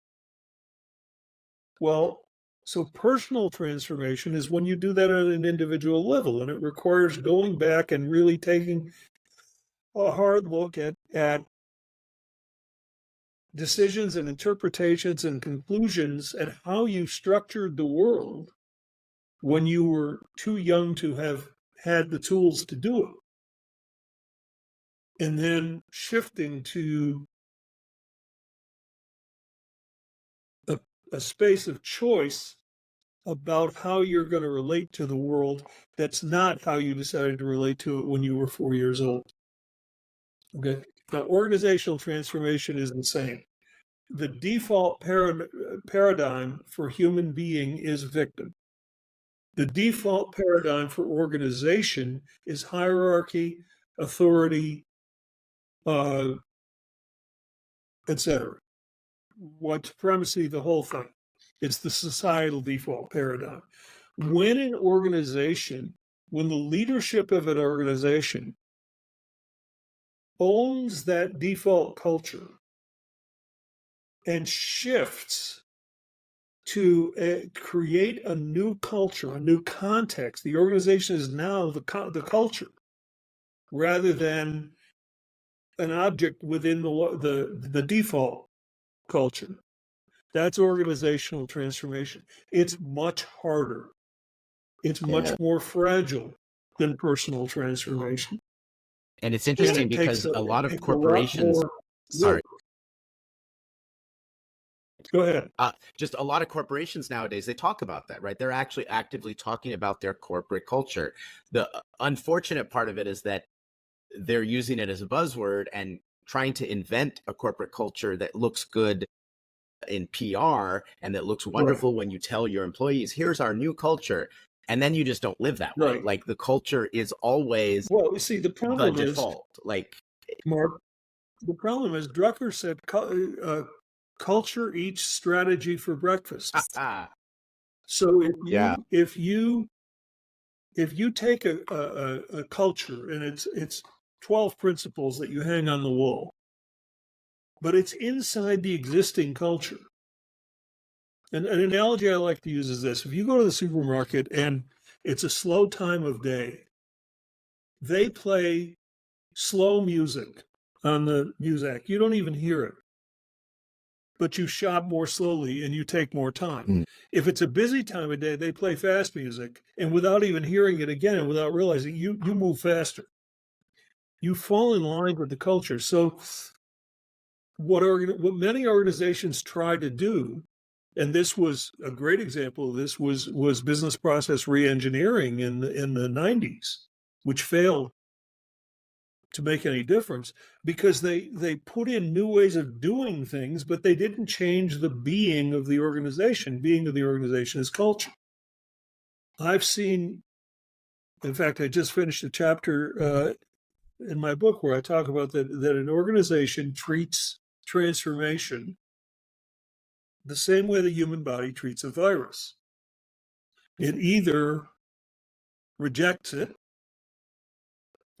C: Well, so personal transformation is when you do that at an individual level, and it requires going back and really taking a hard look at decisions and interpretations and conclusions and how you structured the world when you were too young to have had the tools to do it. And then shifting to a space of choice about how you're going to relate to the world that's not how you decided to relate to it when you were 4 years old. Okay. Now, organizational transformation is the same. The default paradigm for human being is victim. The default paradigm for organization is hierarchy, authority, etc. White supremacy, the whole thing. It's the societal default paradigm. When the leadership of an organization owns that default culture and shifts to create a new culture, a new context. The organization is now the culture, rather than an object within the default culture. That's organizational transformation. It's much harder. It's much more fragile than personal transformation.
A: And it's interesting because a lot of corporations. Sorry.
C: Go ahead.
A: Just a lot of corporations nowadays, they talk about that, right? They're actually actively talking about their corporate culture. The unfortunate part of it is that they're using it as a buzzword, and trying to invent a corporate culture that looks good in PR and that looks wonderful when you tell your employees, here's our new culture. And then you just don't live that way.
C: Right.
A: Like the culture is always
C: Well, you see, the
A: the
C: problem is,
A: default. Like,
C: Mark, the problem is Drucker said, culture eats strategy for breakfast. So if you take a culture and it's 12 principles that you hang on the wall, but it's inside the existing culture. And an analogy I like to use is this: if you go to the supermarket and it's a slow time of day, they play slow music on the Muzak. You don't even hear it, but you shop more slowly and you take more time. If it's a busy time of day, they play fast music, and without even hearing it again and without realizing, you move faster. You fall in line with the culture. So what many organizations try to do, and this was a great example of this, was business process reengineering in the 90s, which failed to make any difference because they put in new ways of doing things, but they didn't change the being of the organization. Being of the organization is culture. I've seen, in fact, I just finished a chapter in my book where I talk about that an organization treats transformation the same way the human body treats a virus. It either rejects it,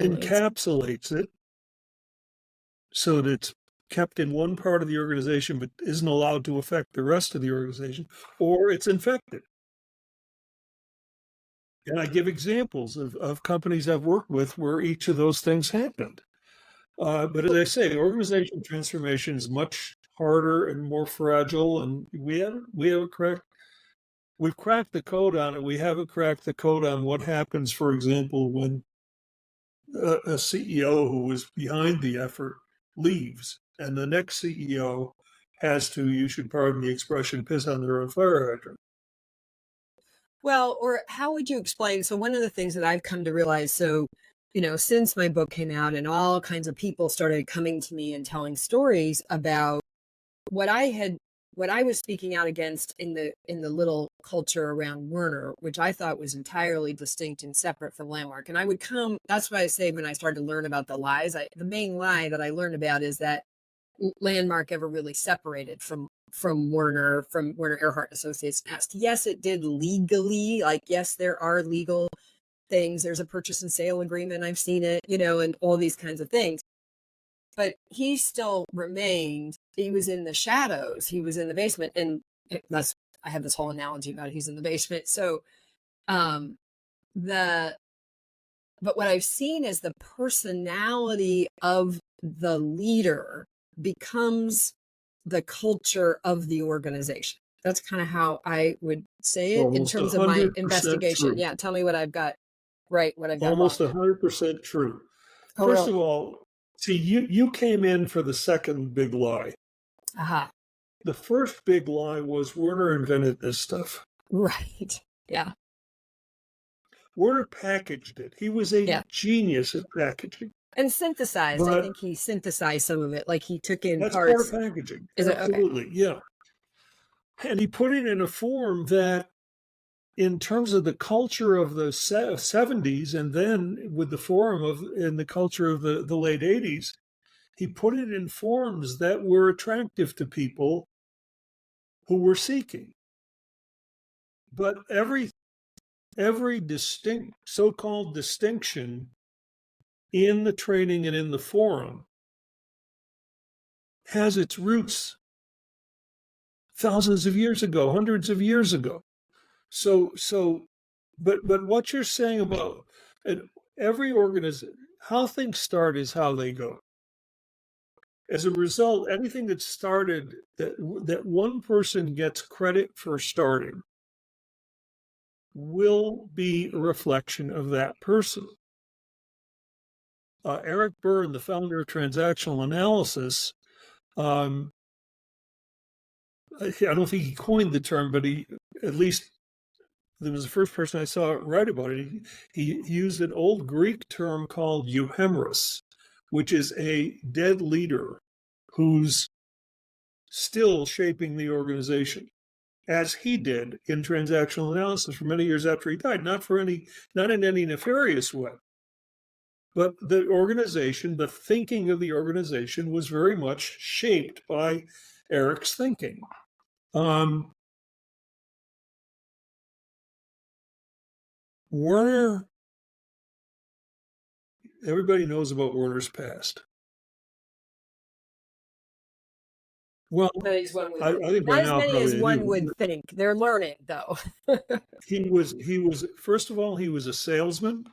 C: encapsulates it, so that it's kept in one part of the organization but isn't allowed to affect the rest of the organization, or it's infected. And I give examples of companies I've worked with where each of those things happened. But as I say, organization transformation is much harder and more fragile, and we've cracked the code on it. We haven't cracked the code on what happens, for example, when a CEO who was behind the effort leaves, and the next CEO has to, you should pardon the expression, piss on their own fire hydrant.
B: Well, or how would you explain? So one of the things that I've come to realize, so, since my book came out and all kinds of people started coming to me and telling stories about what I was speaking out against in the little culture around Werner, which I thought was entirely distinct and separate from Landmark. And that's why I say when I started to learn about the lies, the main lie that I learned about is that Landmark ever really separated from Werner Earhart Associates Nest. Yes, it did legally. Like, yes, there are legal things. There's a purchase and sale agreement. I've seen it, and all these kinds of things. But he still remained. He was in the shadows. He was in the basement, and I have this whole analogy about he's in the basement. So, but what I've seen is the personality of the leader becomes the culture of the organization. That's kind of how I would say it in terms of my investigation. True. Yeah, tell me what I've got right, what I've got
C: almost
B: wrong.
C: 100% true.
B: Oh,
C: First
B: really?
C: of all, see, you came in for the second big lie.
B: Aha.
C: The first big lie was Werner invented this stuff.
B: Right. Yeah.
C: Werner packaged it. He was a genius at packaging.
B: And synthesized. I think he synthesized some of it. Like he took in
C: that's
B: parts.
C: Part of packaging.
B: Is
C: Absolutely,
B: it? Okay.
C: Yeah. And he put it in a form that, in terms of the culture of the 70s, and then with the in the culture of the late 80s, he put it in forms that were attractive to people who were seeking. But every distinct so-called distinction in the training and in the forum has its roots thousands of years ago, hundreds of years ago. But what you're saying about every organization, how things start is how they go. As a result, anything that started, that one person gets credit for starting, will be a reflection of that person. Eric Berne, the founder of transactional analysis, I don't think he coined the term, but he was the first person I saw write about it. He used an old Greek term called euhemeris, which is a dead leader who's still shaping the organization, as he did in transactional analysis for many years after he died, not in any nefarious way. But the organization, the thinking of the organization was very much shaped by Eric's thinking. Werner, everybody knows about Werner's past. Well, I think
B: not
C: by
B: as
C: now
B: many as
C: probably
B: one would think. They're learning, though.
C: he was first of all, he was a salesman.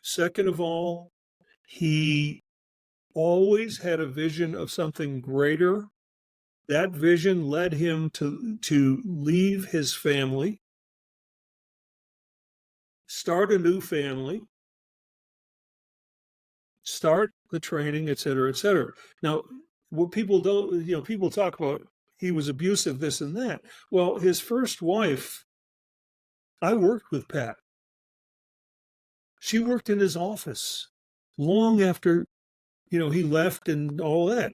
C: Second of all, he always had a vision of something greater. That vision led him to leave his family, start a new family, start the training, et cetera, et cetera. Now, what people don't, people talk about he was abusive, this and that. Well, his first wife, I worked with Pat. She worked in his office long after, he left and all that.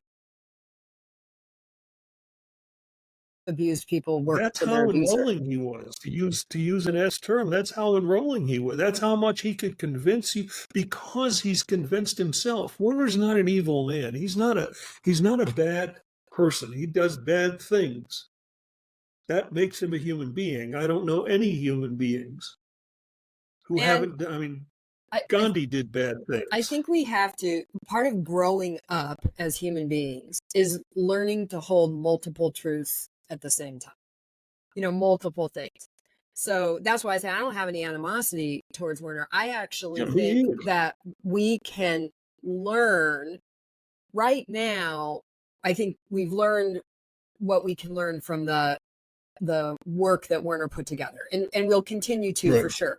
B: Abused people work.
C: That's how enrolling he was. To use an S term, that's how enrolling he was. That's how much he could convince you, because he's convinced himself. Werner's not an evil man. He's not a bad person. He does bad things. That makes him a human being. I don't know any human beings who haven't. I mean, Gandhi did bad things.
B: I think we have to. Part of growing up as human beings is learning to hold multiple truths at the same time, multiple things. So that's why I say I don't have any animosity towards Werner. I actually think that we can learn right now. I think we've learned what we can learn from the work that Werner put together, and we'll continue to, for sure.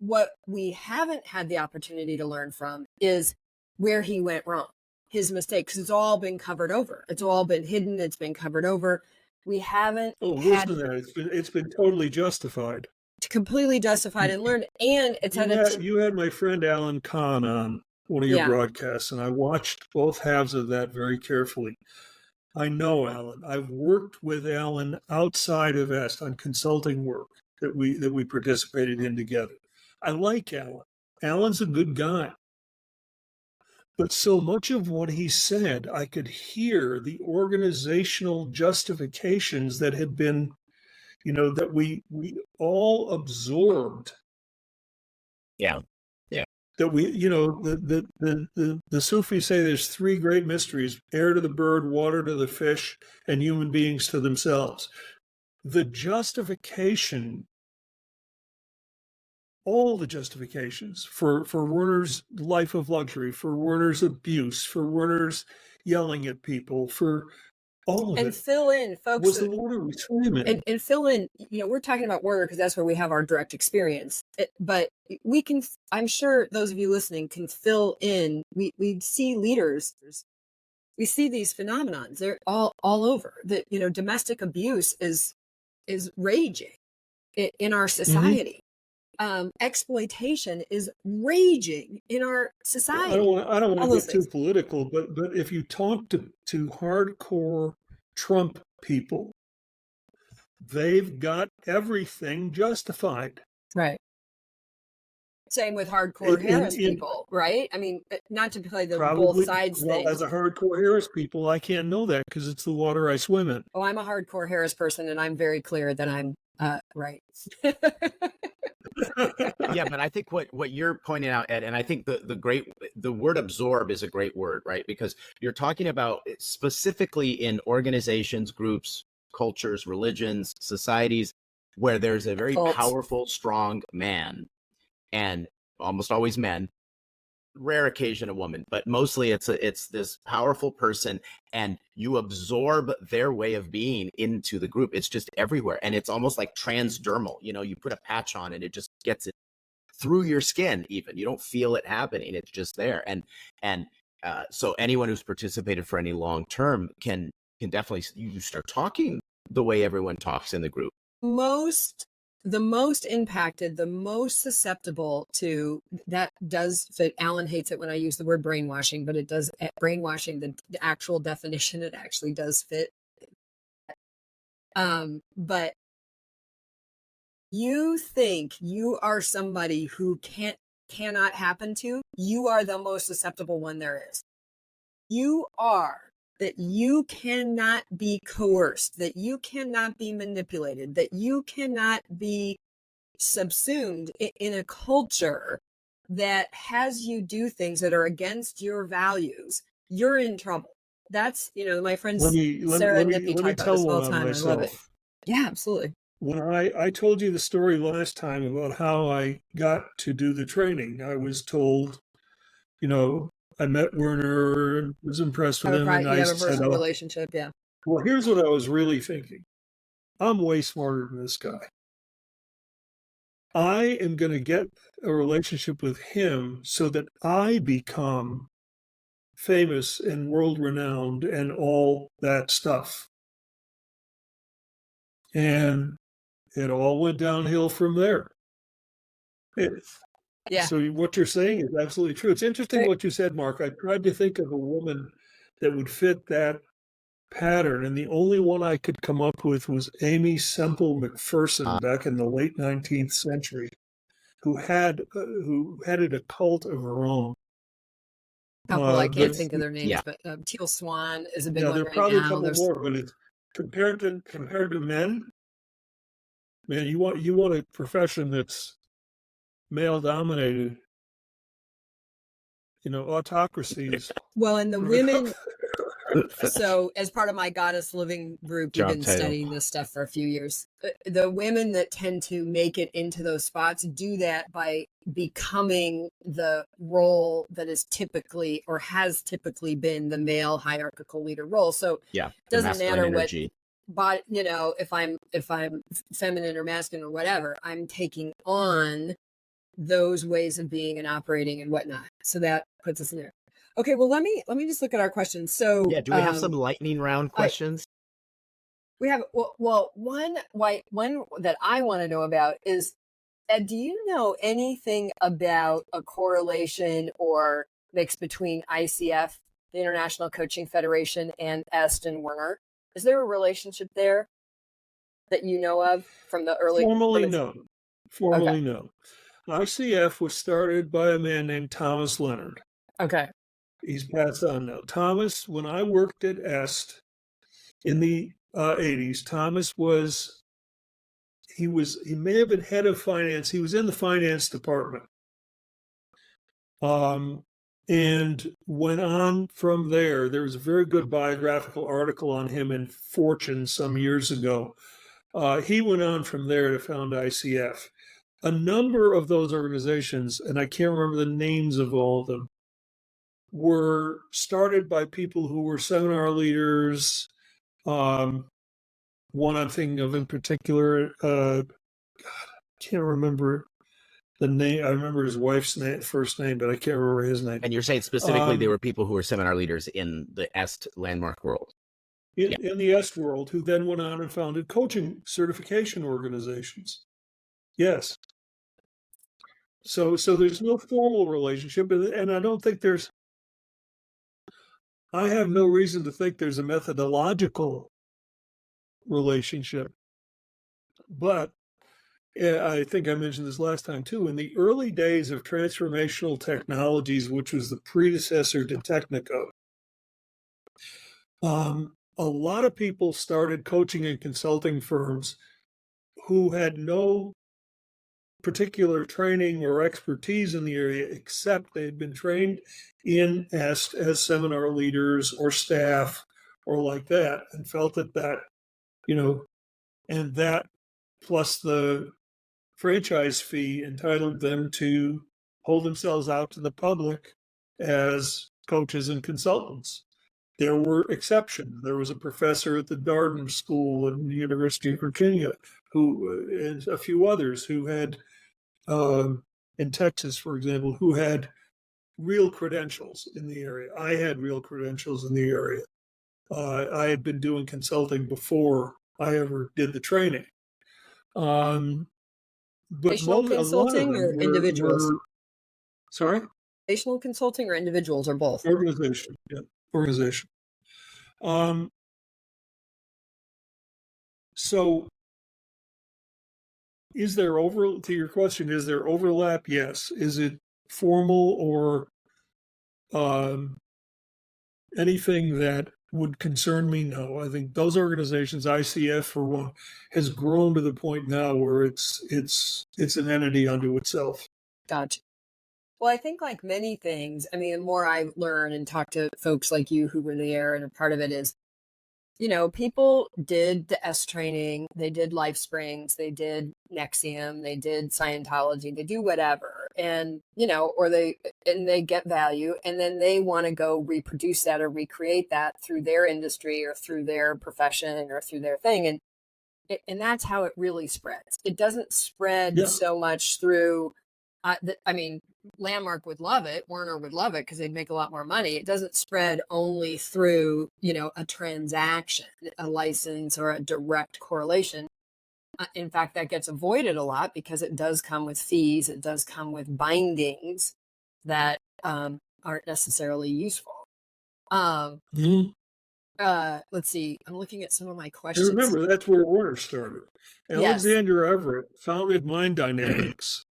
B: What we haven't had the opportunity to learn from is where he went wrong, his mistakes. It's all been covered over. It's all been hidden. It's been covered over. We haven't.
C: Listen to that. It's been totally justified.
B: Completely justified and learned. And it's
C: you had my friend Alan Kahn on one of your broadcasts, and I watched both halves of that very carefully. I know Alan. I've worked with Alan outside of EST on consulting work that we participated in together. I like Alan. Alan's a good guy. But so much of what he said, I could hear the organizational justifications that had been, that we all absorbed.
A: Yeah.
C: That we, the Sufis say there's three great mysteries: air to the bird, water to the fish, and human beings to themselves. The justification, all the justifications for Werner's life of luxury, for Werner's abuse, for Werner's yelling at people, for all of it.
B: And fill in, folks.
C: Was the water we swam in.
B: And fill in, we're talking about Werner because that's where we have our direct experience. But we can, I'm sure those of you listening can fill in. We see leaders. We see these phenomenons. They're all over. That domestic abuse is raging in our society. Mm-hmm. Exploitation is raging in our society.
C: I don't want to get too political, but if you talk to hardcore Trump people, they've got everything justified.
B: Right. Same with hardcore Harris people, right? I mean, not to play the both sides thing.
C: As a hardcore Harris people, I can't know that because it's the water I swim in.
B: Oh, I'm a hardcore Harris person, and I'm very clear that I'm right.
A: Yeah, but I think what you're pointing out, Ed, and I think the word absorb is a great word, right? Because you're talking about specifically in organizations, groups, cultures, religions, societies, where there's a very powerful, strong man, and almost always men, rare occasion a woman, but mostly it's this powerful person, and you absorb their way of being into the group. It's just everywhere, and it's almost like transdermal. You put a patch on and it just gets it through your skin. Even you don't feel it happening; it's just there. And so anyone who's participated for any long term can definitely, you start talking the way everyone talks in the group.
B: Most the most impacted, the most susceptible to that does fit. Alan hates it when I use the word brainwashing, but it does brainwashing, the actual definition, it actually does fit. But you think you are somebody who cannot happen to, you are the most susceptible one there is. You are that you cannot be coerced, that you cannot be manipulated, that you cannot be subsumed in a culture that has you do things that are against your values. You're in trouble. That's, my friend Sarah Nippy talk about this all the time. I love it. Yeah, absolutely.
C: When I told you the story last time about how I got to do the training, I was told, I met Werner and was impressed with him. And
B: you have a personal relationship, yeah.
C: Well, here's what I was really thinking. I'm way smarter than this guy. I am going to get a relationship with him so that I become famous and world-renowned and all that stuff. And it all went downhill from there.
B: Yeah.
C: So what you're saying is absolutely true. It's interesting what you said, Mark. I tried to think of a woman that would fit that pattern, and the only one I could come up with was Amy Semple McPherson back in the late 19th century, who headed a cult of her own.
B: I can't think of their names, but Teal Swan is a big one
C: there are
B: right
C: probably
B: now.
C: A couple more, but it's compared to men. Man, you want a profession that's male dominated. Autocracies.
B: Well, and the women. So, as part of my Goddess Living group, we've been studying this stuff for a few years. The women that tend to make it into those spots do that by becoming the role that is typically or has typically been the male hierarchical leader role. So, it doesn't matter energy. But if I'm feminine or masculine or whatever, I'm taking on those ways of being and operating and whatnot. So that puts us in there. Okay, well, let me just look at our questions. So
A: do we have some lightning round questions?
B: We have one that I want to know about is, Ed, do you know anything about a correlation or mix between ICF, the International Coaching Federation, and Est and Werner? Is there a relationship there that you know of from the early?
C: Formally, no. No. ICF was started by a man named Thomas Leonard.
B: Okay.
C: He's passed on now. Thomas, when I worked at Est in the 80s, Thomas he may have been head of finance. He was in the finance department. And went on from there. There was a very good biographical article on him in Fortune some years ago. He went on from there to found ICF. A number of those organizations, and I can't remember the names of all of them, were started by people who were seminar leaders. One I'm thinking of in particular, I can't remember the name. I remember his wife's first name, but I can't remember his name.
A: And you're saying specifically they were people who were seminar leaders in the Est landmark world.
C: In the Est world, who then went on and founded coaching certification organizations. Yes. So there's no formal relationship, and I don't think I have no reason to think there's a methodological relationship. But I think I mentioned this last time too. In the early days of transformational technologies, which was the predecessor to Technico, a lot of people started coaching and consulting firms who had no particular training or expertise in the area, except they had been trained in Est as seminar leaders or staff or like that, and felt that and that plus the franchise fee entitled them to hold themselves out to the public as coaches and consultants. There were exceptions. There was a professor at the Darden School at the University of Virginia and a few others who had, in Texas, for example, who had real credentials in the area. I had real credentials in the area. I had been doing consulting before I ever did the training. but
B: Organizational
C: a lot of
B: consulting
C: them
B: or individuals?
C: Sorry?
B: Organizational consulting or individuals or both?
C: Organization. Yeah, organization. So to your question, is there overlap? Yes. Is it formal or anything that would concern me? No. I think those organizations, ICF for one, has grown to the point now where it's an entity unto itself.
B: Gotcha. Well, I think like many things, I mean, the more I learn and talk to folks like you who were there, and a part of it is, people did the S training, they did Life Springs, they did Nexium, they did Scientology, they do whatever. And, and they get value, and then they want to go reproduce that or recreate that through their industry or through their profession or through their thing. And that's how it really spreads. It doesn't spread so much through, Landmark would love it. Werner would love it because they'd make a lot more money. It doesn't spread only through, a transaction, a license, or a direct correlation. In fact, that gets avoided a lot because it does come with fees. It does come with bindings that aren't necessarily useful. Let's see. I'm looking at some of my questions.
C: And remember, that's where Werner started. Alexander Everett founded Mind Dynamics.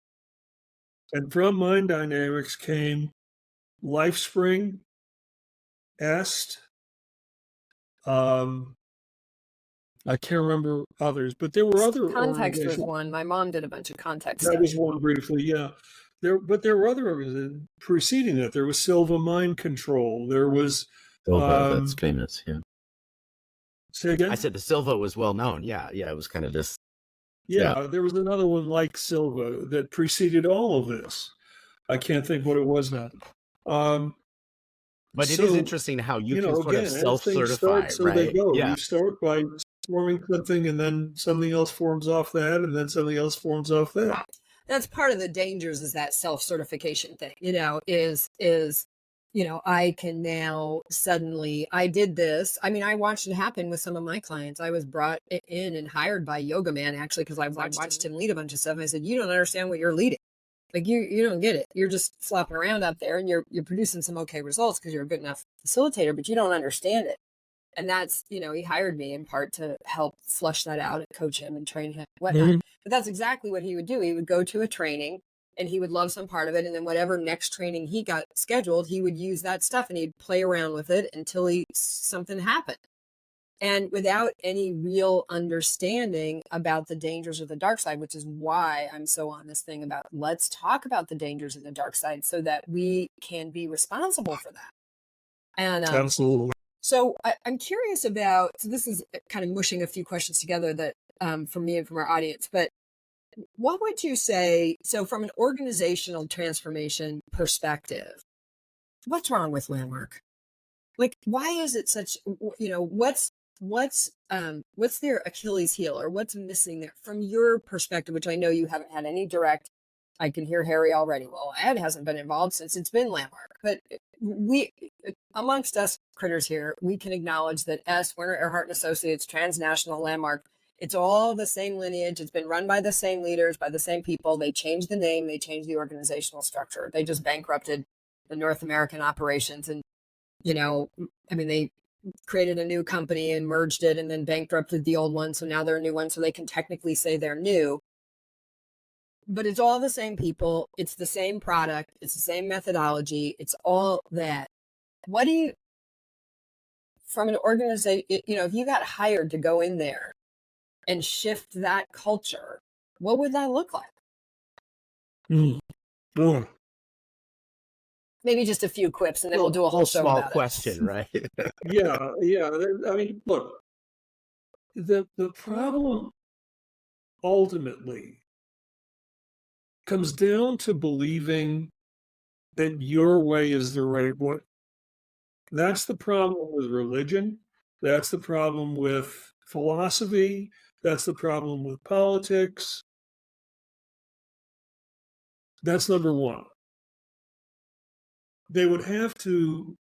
C: And from Mind Dynamics came LifeSpring, Est. I can't remember others, but there were other
B: Context was one. My mom did a bunch of context.
C: That was one briefly, yeah. There were other organizations preceding that. There was Silva Mind Control. There was
A: that's famous. Yeah.
C: Say again.
A: I said the Silva was well known. Yeah, it was kind of this.
C: Yeah, there was another one like Silva that preceded all of this. I can't think what it was now.
A: But it is interesting how you can sort of self-certify,
C: so
A: right?
C: They go.
A: Yeah.
C: You start by forming something, and then something else forms off that, and then something else forms off that.
B: That's part of the dangers, is that self-certification thing, I can now suddenly, I did this. I mean, I watched it happen with some of my clients. I was brought in and hired by Yoga Man, actually, because I watched him lead a bunch of stuff. And I said, you don't understand what you're leading. Like, you don't get it. You're just flopping around up there, and you're producing some okay results because you're a good enough facilitator, but you don't understand it. And that's, he hired me in part to help flush that out and coach him and train him, whatnot. Mm-hmm. But that's exactly what he would do. He would go to a training and he would love some part of it. And then whatever next training he got scheduled, he would use that stuff and he'd play around with it until something happened. And without any real understanding about the dangers of the dark side, which is why I'm so on this thing about let's talk about the dangers of the dark side so that we can be responsible for that. And
C: absolutely.
B: So I'm curious about, so this is kind of mushing a few questions together that from me and from our audience, but what would you say, so from an organizational transformation perspective, what's wrong with Landmark? Like, why is it such, what's their Achilles heel, or what's missing there from your perspective, which I know you haven't had any direct, I can hear Harry already. Well, Ed hasn't been involved since it's been Landmark, but we, amongst us critters here, we can acknowledge that Werner Erhard & Associates, transnational, Landmark, it's all the same lineage. It's been run by the same leaders, by the same people. They changed the name. They changed the organizational structure. They just bankrupted the North American operations. And, they created a new company and merged it and then bankrupted the old one. So now they're a new one. So they can technically say they're new. But it's all the same people. It's the same product. It's the same methodology. It's all that. What do you, from an organization, if you got hired to go in there and shift that culture, what would that look like?
C: Boy.
B: Maybe just a few quips, and then we'll do a whole show
A: small
B: about
A: question, right?
C: Yeah. I mean, look, the problem ultimately comes down to believing that your way is the right way. That's the problem with religion. That's the problem with philosophy. That's the problem with politics. That's number one. They would have to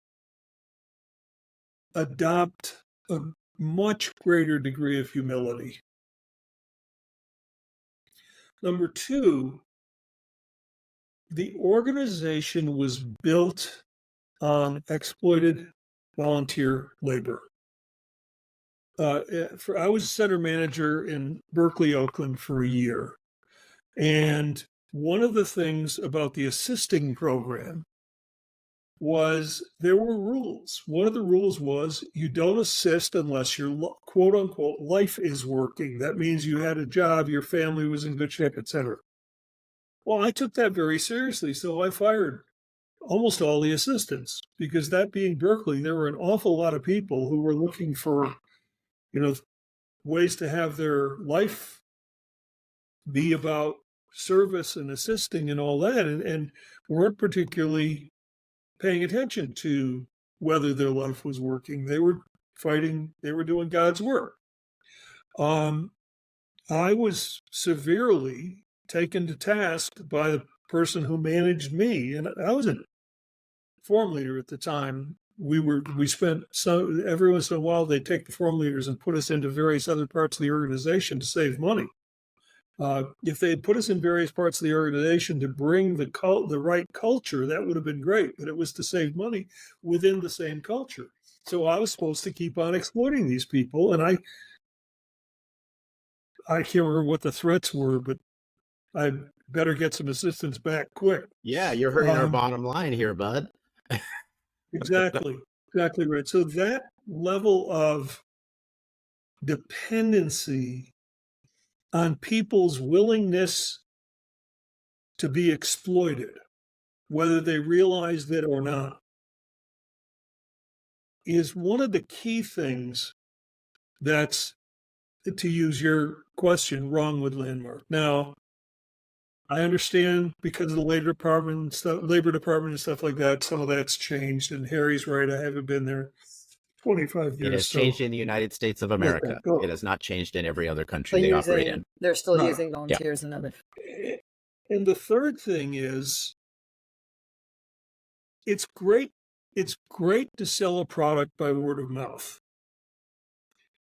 C: adopt a much greater degree of humility. Number two, the organization was built on exploited volunteer labor. I was center manager in Berkeley, Oakland for a year. And one of the things about the assisting program was there were rules. One of the rules was you don't assist unless your quote unquote life is working. That means you had a job, your family was in good shape, etc. Well, I took that very seriously, so I fired almost all the assistants, because that being Berkeley, there were an awful lot of people who were looking for, ways to have their life be about service and assisting and all that, and weren't particularly paying attention to whether their life was working. They were fighting, they were doing God's work. I was severely taken to task by the person who managed me, and I was a form leader at the time. We spent every once in a while they'd take the form leaders and put us into various other parts of the organization to save money. If they had put us in various parts of the organization to bring the right culture, that would have been great, but it was to save money within the same culture. So I was supposed to keep on exploiting these people, and I can't remember what the threats were, but I better get some assistance back quick.
A: Yeah, you're hurting our bottom line here, bud.
C: Exactly right. So that level of dependency on people's willingness to be exploited, whether they realized it or not, is one of the key things that's, to use your question, wrong with Landmark. Now, I understand because of the labor department and stuff like that, some of that's changed, and Harry's right, I haven't been there 25 years.
A: It has changed in the United States of America.
C: Okay,
A: it has not changed in every other country they operate in.
B: They're still using volunteers and other.
C: And the third thing is, it's great to sell a product by word of mouth.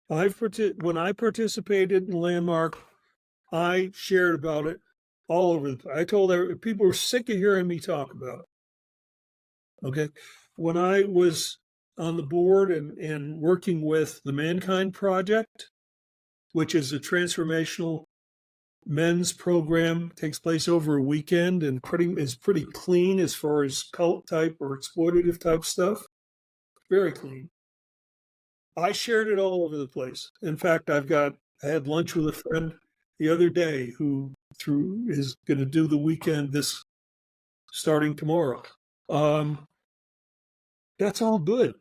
C: When I participated in Landmark, I shared about it all over. I told people were sick of hearing me talk about it. Okay. When I was on the board and working with the Mankind Project, which is a transformational men's program, takes place over a weekend and is pretty clean as far as cult type or exploitative type stuff. Very clean. I shared it all over the place. In fact, I had lunch with a friend the other day who is going to do the weekend starting tomorrow. That's all good.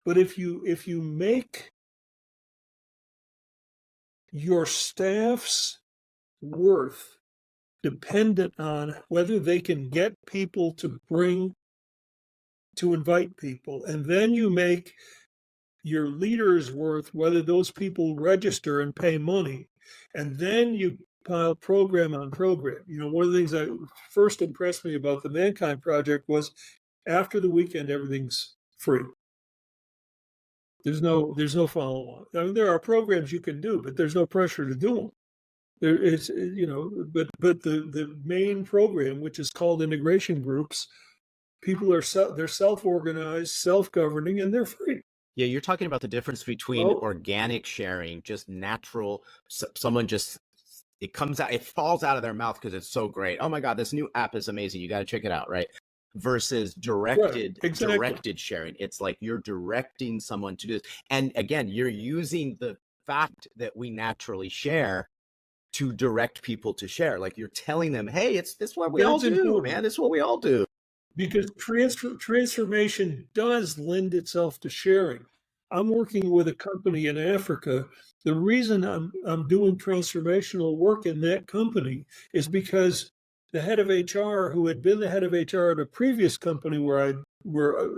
C: But if you make your staff's worth dependent on whether they can get people to invite people, and then you make your leaders worth whether those people register and pay money, and then you pile program on program. One of the things that first impressed me about the Mankind Project was after the weekend, everything's free. There's no follow-on. I mean, there are programs you can do, but there's no pressure to do them. But the main program, which is called integration groups, people they're self-organized, self-governing, and they're free.
A: Yeah, you're talking about the difference between organic sharing, just natural. Someone it falls out of their mouth because it's so great. Oh my God, this new app is amazing. You got to check it out, right? Versus directed sharing. It's like you're directing someone to do this. And again, you're using the fact that we naturally share to direct people to share. Like you're telling them, hey, it's what we all do, man. It's what we all do.
C: Because transformation does lend itself to sharing. I'm working with a company in Africa. The reason I'm doing transformational work in that company is because the head of HR, who had been the head of HR at a previous company where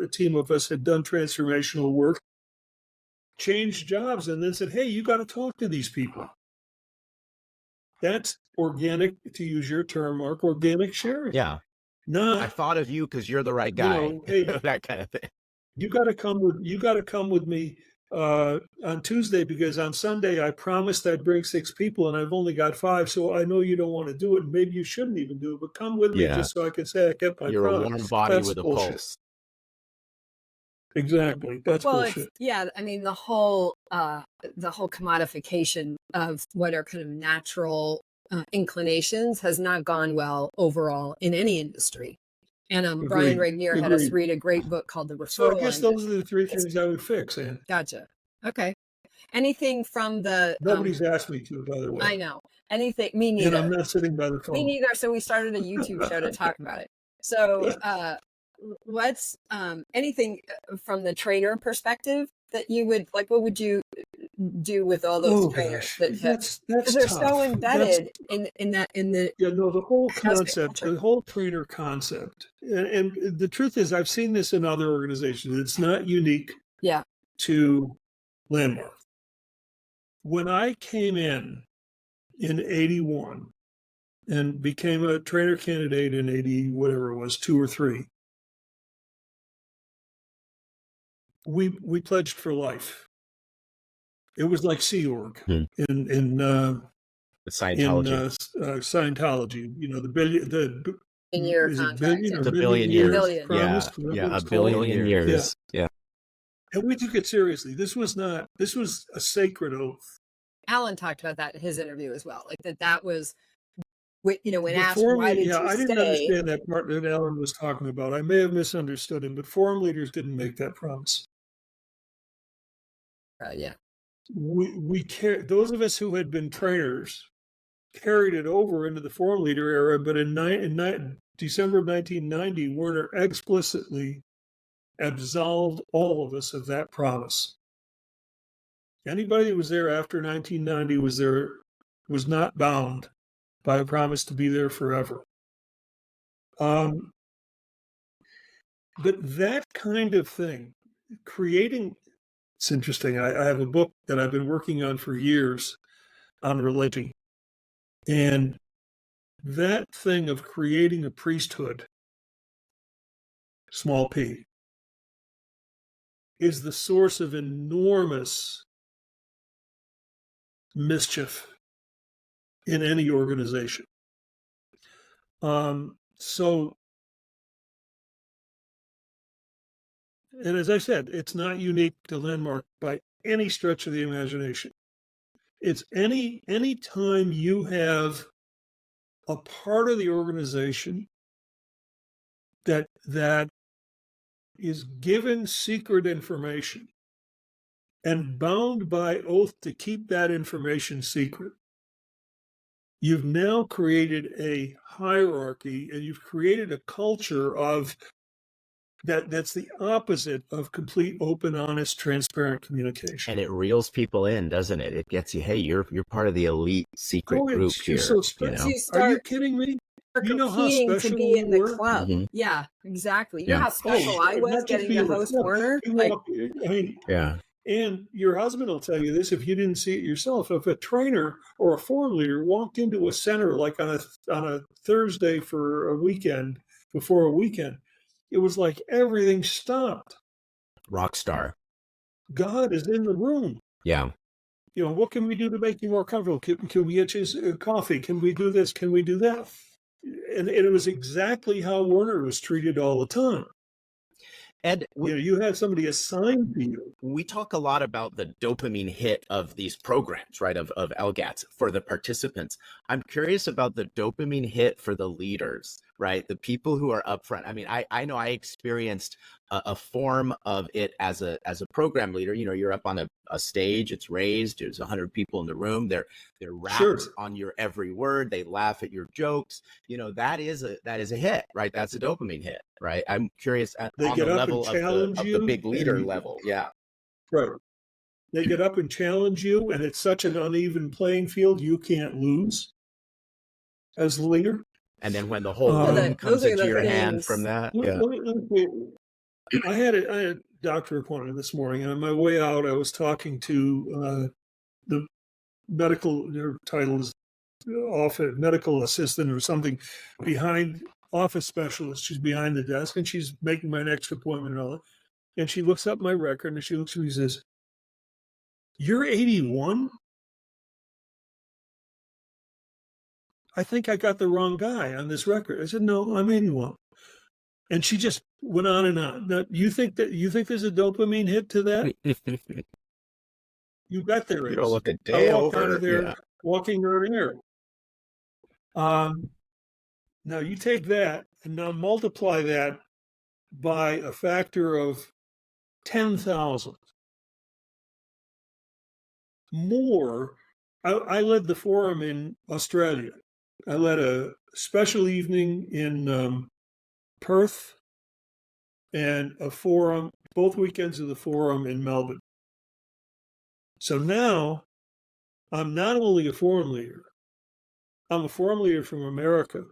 C: a team of us had done transformational work, changed jobs and then said, hey, you got to talk to these people. That's organic, to use your term, Mark, organic sharing.
A: Yeah. No, I thought of you because you're the right guy.
C: Hey,
A: that kind of thing.
C: You got to come with me on Tuesday because on Sunday I promised I'd bring 6 people and I've only got 5. So I know you don't want to do it. And maybe you shouldn't even do it, but come with me
A: Yeah.
C: just so I can say I kept my
A: You're a
C: promise.
A: warm body
C: That's
A: with a
C: bullshit.
A: pulse.
C: Exactly. That's
B: Well,
C: bullshit.
B: I mean, the whole commodification of what are kind of natural inclinations has not gone well overall in any industry. And Brian Regnier had us read a great book called The Referral
C: So I guess
B: Engine.
C: those are the 3 things I would fix, Ann.
B: Gotcha. Okay. Anything from the
C: Nobody's asked me to, by the way.
B: I know. Anything, me
C: And
B: neither.
C: I'm not sitting by the phone.
B: Me neither. So we started a YouTube show to talk about it. So what's anything from the trainer perspective that you would like? What would you do with all those trainers
C: that's
B: because they're
C: tough.
B: so embedded in the
C: the whole concept,
B: culture.
C: the whole trainer concept, and the truth is, I've seen this in other organizations. It's not unique to Landmark. When I came in 81 and became a trainer candidate in 80, whatever it was, 2 or 3, we pledged for life. It was like Sea Org in
A: Scientology.
C: Scientology. You know, the
B: year
C: is it
B: contract,
C: billion or
A: The
C: billion
A: billion
C: years
A: years.
C: promised?
A: Yeah, a billion years. Yeah.
C: And we took it seriously. This was a sacred oath.
B: Alan talked about that in his interview as well. Like that was, when asked
C: Before
B: why did you
C: I didn't
B: stay?
C: understand that part that Alan was talking about. I may have misunderstood him, but forum leaders didn't make that promise. We those of us who had been trainers carried it over into the forum leader era, but in December of 1990, Werner explicitly absolved all of us of that promise. Anybody who was there after 1990 was not bound by a promise to be there forever. But that kind of thing, creating, it's interesting. I have a book that I've been working on for years on religion. And that thing of creating a priesthood, small p, is the source of enormous mischief in any organization. And as I said, it's not unique to Landmark by any stretch of the imagination. It's any time you have a part of the organization that is given secret information and bound by oath to keep that information secret, you've now created a hierarchy and you've created a culture of that's the opposite of complete, open, honest, transparent communication.
A: And it reels people in, doesn't it? It gets you, hey, you're part of the elite secret group here.
C: So are you kidding me? You know how special
B: to be in the
C: were?
B: club.
A: Mm-hmm.
B: Yeah, exactly. You know how special I was getting to host Werner?
C: And your husband will tell you this if you didn't see it yourself. If a trainer or a forum leader walked into a center like on a Thursday for a weekend, before a weekend, it was like everything stopped.
A: Rock star.
C: God is in the room.
A: Yeah.
C: What can we do to make you more comfortable? Can we get you coffee? Can we do this? Can we do that? And it was exactly how Werner was treated all the time.
A: Ed,
C: you had somebody assigned to you.
A: We talk a lot about the dopamine hit of these programs, right, of LGATs for the participants. I'm curious about the dopamine hit for the leaders, right, the people who are up front. I mean, I know I experienced a form of it as a program leader. You're up on a stage, it's raised, there's 100 people in the room, they're wrapped on your every word, they laugh at your jokes. That is a hit, right? That's a dopamine hit, right? I'm curious on the level of the big leader level. Yeah.
C: Right. They get up and challenge you, and it's such an uneven playing field, you can't lose as the leader.
A: And then when the whole room comes into your hand from that. I had a doctor appointment this morning, and on my way out, I was talking to the medical, their title is medical assistant or something, behind office specialist. She's behind the desk, and she's making my next appointment and all that. And she looks up my record, and she looks at me and says,
C: You're 81? I think I got the wrong guy on this record. I said, no, I'm 81. And she just went on and on. Now, you think there's a dopamine hit to that? You bet there is.
A: You don't look a
C: I
A: day
C: walked out
A: over.
C: of there
A: Yeah.
C: walking on air. Now you take that and now multiply that by a factor of 10,000 more. I led the forum in Australia. I led a special evening in Perth and a forum, both weekends of the forum in Melbourne. So now I'm not only a forum leader, I'm a forum leader from America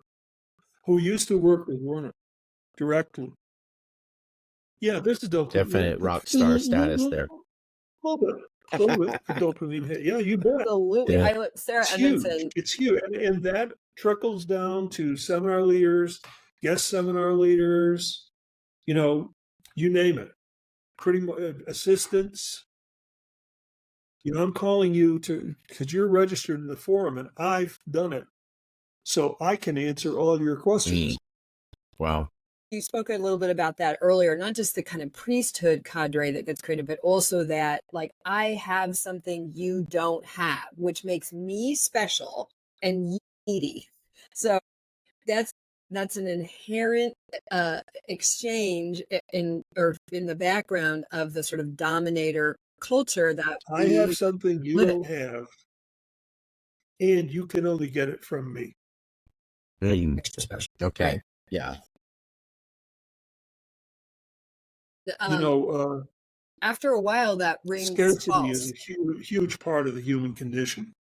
C: who used to work with Werner directly. Yeah, there's a dopamine.
A: Definite rock star status there.
C: A little bit of dopamine hit. Yeah, you bet.
B: Absolutely.
A: Yeah.
B: Sarah,
C: It's
B: and
C: huge.
B: then
C: It's huge. And that trickles down to seminar leaders, guest seminar leaders, you name it. Pretty much assistants. I'm calling you because you're registered in the forum and I've done it. So I can answer all your questions.
A: Wow.
B: you spoke a little bit about that earlier, not just the kind of priesthood cadre that gets created, but also that, like, I have something you don't have, which makes me special and needy. So that's an inherent exchange in the background of the sort of dominator culture that
C: I have something you don't have, and you can only get it from me.
B: Extra special.
A: Okay.
B: Right.
A: Yeah.
B: After a while, that rings
C: scarcity
B: false.
C: is a huge part of the human condition.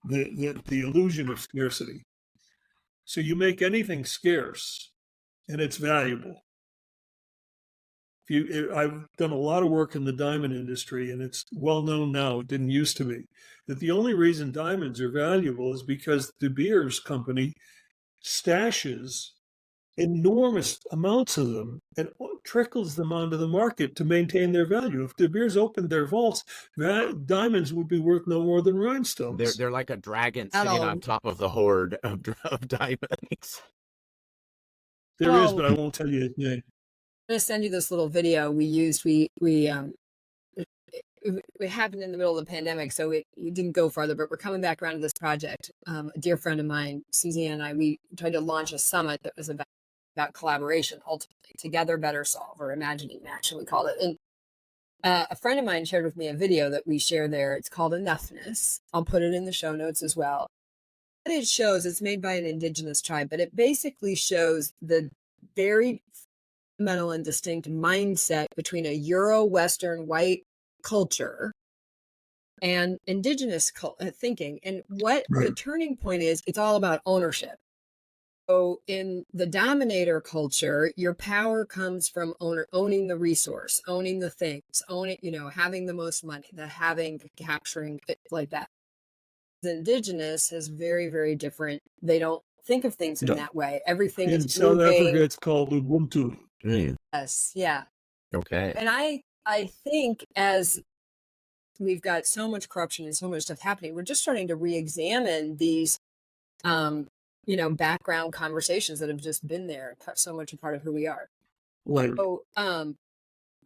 C: The illusion of scarcity. So you make anything scarce, and it's valuable. I've done a lot of work in the diamond industry, and it's well known now, it didn't used to be, that the only reason diamonds are valuable is because De Beers company stashes enormous amounts of them and trickles them onto the market to maintain their value. If De Beers opened their vaults, diamonds would be worth no more than rhinestones.
A: They're like a dragon sitting on top of the hoard of diamonds.
C: There is, but I won't tell you his name.
B: I'm going to send you this little video we used. We happened in the middle of the pandemic, so it didn't go farther, but we're coming back around to this project. A dear friend of mine, Suzanne, and I, we tried to launch a summit that was about collaboration, ultimately. Together, Better Solve, or Imagining Action, we called it. And a friend of mine shared with me a video that we share there. It's called Enoughness. I'll put it in the show notes as well. What it shows, it's made by an indigenous tribe, but it basically shows the very fundamental and distinct mindset between a Euro-Western white culture and indigenous thinking. And what the turning point is, it's all about ownership. So in the dominator culture, your power comes from owning the resource, owning the things, having the most money, capturing it like that. The indigenous is very, very different. They don't think of things in that way. Everything is
C: South Africa, it's called Ubuntu.
B: Yes, yeah.
A: Okay.
B: And I think as we've got so much corruption and so much stuff happening, we're just starting to re-examine these background conversations that have just been there, so much a part of who we are.
C: Right.
B: So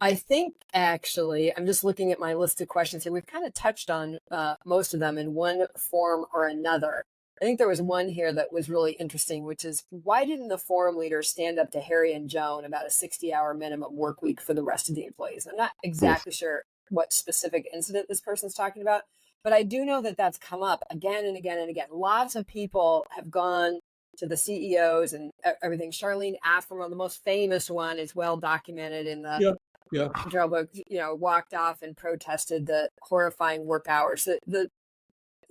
B: I think, actually, I'm just looking at my list of questions here. We've kind of touched on most of them in one form or another. I think there was one here that was really interesting, which is, why didn't the forum leaders stand up to Harry and Joan about a 60-hour minimum work week for the rest of the employees? I'm not exactly sure what specific incident this person's talking about, but I do know that that's come up again and again and again. Lots of people have gone to the CEOs and everything. Charlene Afferman, the most famous one, is well documented in the trail book, walked off and protested the horrifying work hours. The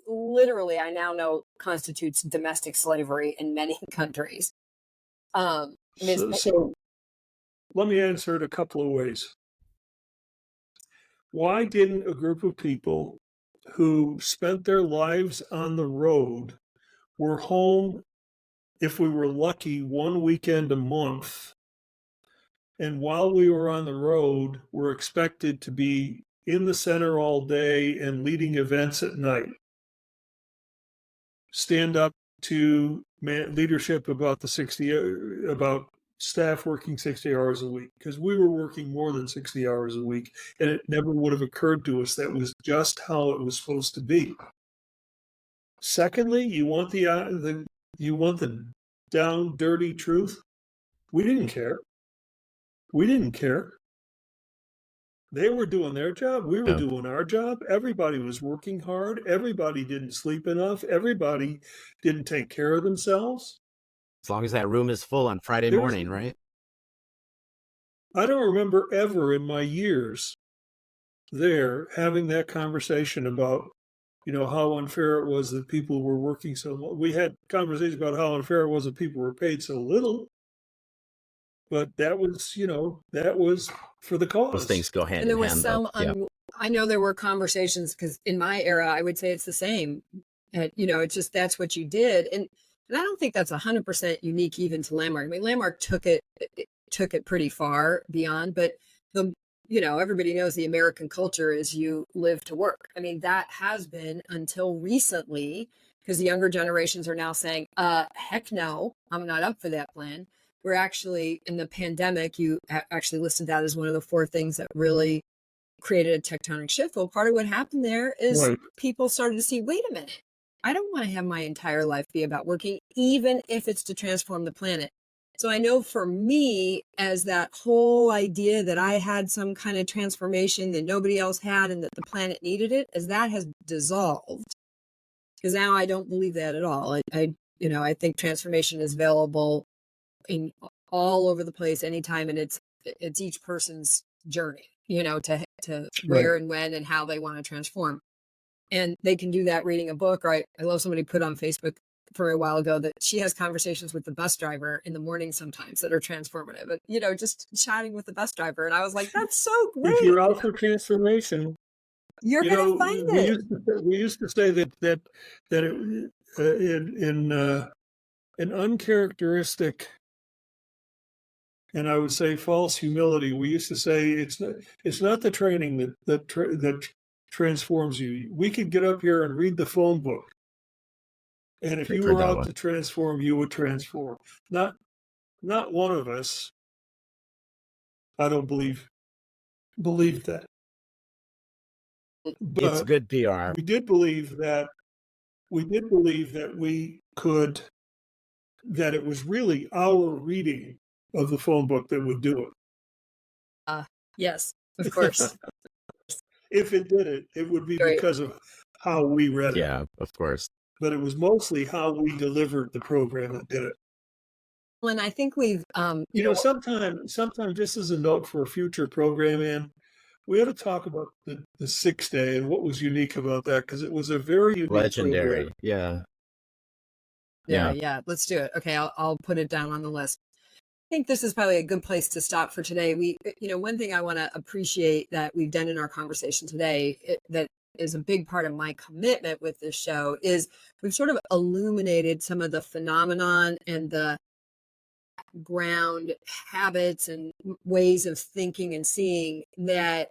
B: literally, I now know, constitutes domestic slavery in many countries.
C: So let me answer it a couple of ways. Why didn't a group of people who spent their lives on the road, were home, if we were lucky, one weekend a month, and while we were on the road, were expected to be in the center all day and leading events at night stand up to leadership about about staff working 60 hours a week? Because we were working more than 60 hours a week, and it never would have occurred to us that was just how it was supposed to be. Secondly, you want the down dirty truth. We didn't care. We didn't care. They were doing their job. We were doing our job. Everybody was working hard. Everybody didn't sleep enough. Everybody didn't take care of themselves.
A: As long as that room is full on Friday morning, right?
C: I don't remember ever in my years there having that conversation about, how unfair it was that people were working so long. We had conversations about how unfair it was that people were paid so little. But that was, that was for the cause.
A: Those things go hand
B: and there
A: in
B: was
A: hand.
B: some, I know there were conversations, because in my era, I would say it's the same. It's just, that's what you did. And I don't think that's 100% unique even to Landmark. I mean, Landmark took it pretty far beyond, but everybody knows the American culture is you live to work. I mean, that has been until recently, because the younger generations are now saying, heck no, I'm not up for that plan. We're actually, in the pandemic, you actually listed that as one of the 4 things that really created a tectonic shift. Well, part of what happened there is people started to see, wait a minute, I don't want to have my entire life be about working, even if it's to transform the planet. So I know for me, as that whole idea that I had some kind of transformation that nobody else had and that the planet needed it, as that has dissolved, because now I don't believe that at all. I think transformation is available in all over the place anytime, and it's each person's journey, to where and when and how they want to transform. And they can do that reading a book. Or I love, somebody put on Facebook for a while ago that she has conversations with the bus driver in the morning sometimes that are transformative, but just chatting with the bus driver. And I was like, that's so great.
C: If you're out for transformation,
B: you're going to find it.
C: We used to say that it, in an uncharacteristic, and I would say false humility, we used to say it's not the training that transforms you. We could get up here and read the phone book, and if you were out to transform, you would transform. Not one of us, I don't believe that. But
A: it's good PR.
C: We did believe that we could, that it was really our reading of the phone book that would do it.
B: Yes, of course.
C: If it did it, it would be because of how we read it.
A: Yeah, of course.
C: But it was mostly how we delivered the program that did it.
B: Well, and I think we've,
C: sometimes just as a note for a future program, Ann, we ought to talk about the 6 day and what was unique about that, because it was a very unique
A: legendary
C: program.
B: Yeah. Let's do it. Okay, I'll put it down on the list. I think this is probably a good place to stop for today. We, one thing I want to appreciate that we've done in our conversation today, that is a big part of my commitment with this show, is we've sort of illuminated some of the phenomenon and the ground habits and ways of thinking and seeing that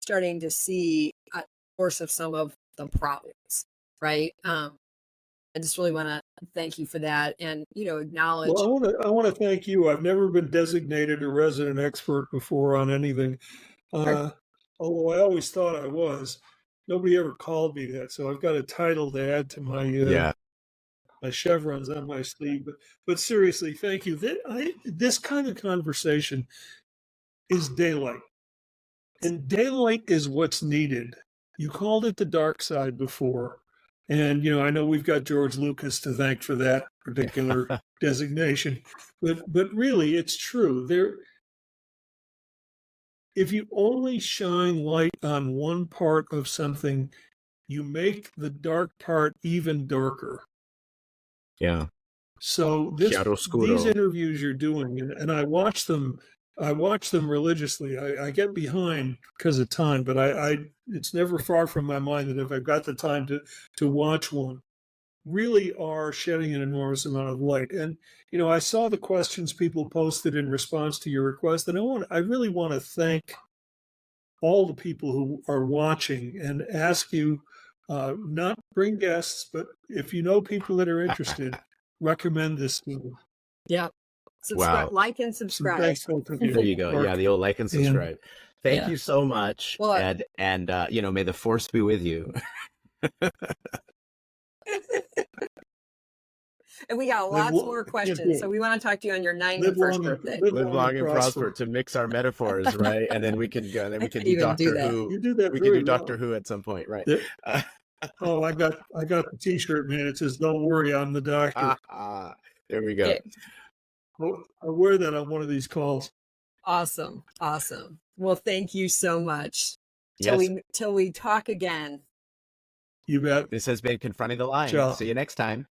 B: starting to see a source of some of the problems, right? I just really want to thank you for that, and acknowledge.
C: Well, I want to thank you. I've never been designated a resident expert before on anything, although I always thought I was. Nobody ever called me that, so I've got a title to add to my my chevrons on my sleeve. But seriously, thank you. This kind of conversation is daylight, and daylight is what's needed. You called it the dark side before. And, I know we've got George Lucas to thank for that particular designation, but really it's true. If you only shine light on one part of something, you make the dark part even darker.
A: Yeah.
C: So these interviews you're doing, and I watch them religiously. I get behind because of time, but it's never far from my mind that if I've got the time to watch one, really are shedding an enormous amount of light. And, I saw the questions people posted in response to your request, and I really want to thank all the people who are watching and ask you, not bring guests, but if you know people that are interested, recommend this to them.
B: Yeah. Subscribe,
A: Wow.
B: like and
C: So
B: subscribe.
C: thanks both of you.
A: There you go. Yeah, the old like and subscribe. Thank
B: Yeah.
A: you so much,
B: Well,
A: Ed. And, may the force be with you.
B: And we got lots more questions. So we want to talk to you on your 91st birthday.
A: Live long and prosper to mix our metaphors, right? And then we can go. And then we can do
B: even do
A: Doctor
B: that.
A: Who.
C: You do that
A: We can
C: very
A: do Doctor
C: well.
A: Who at some point, right?
C: Oh, I got the T-shirt, man. It says, "Don't worry, I'm the doctor."
A: There we go.
B: Okay.
C: I wear that on one of these calls.
B: Awesome. Awesome. Well, thank you so much.
A: Yes.
B: Till we talk again.
C: You bet.
A: This has been Confronting the Line.
C: Ciao.
A: See you next time.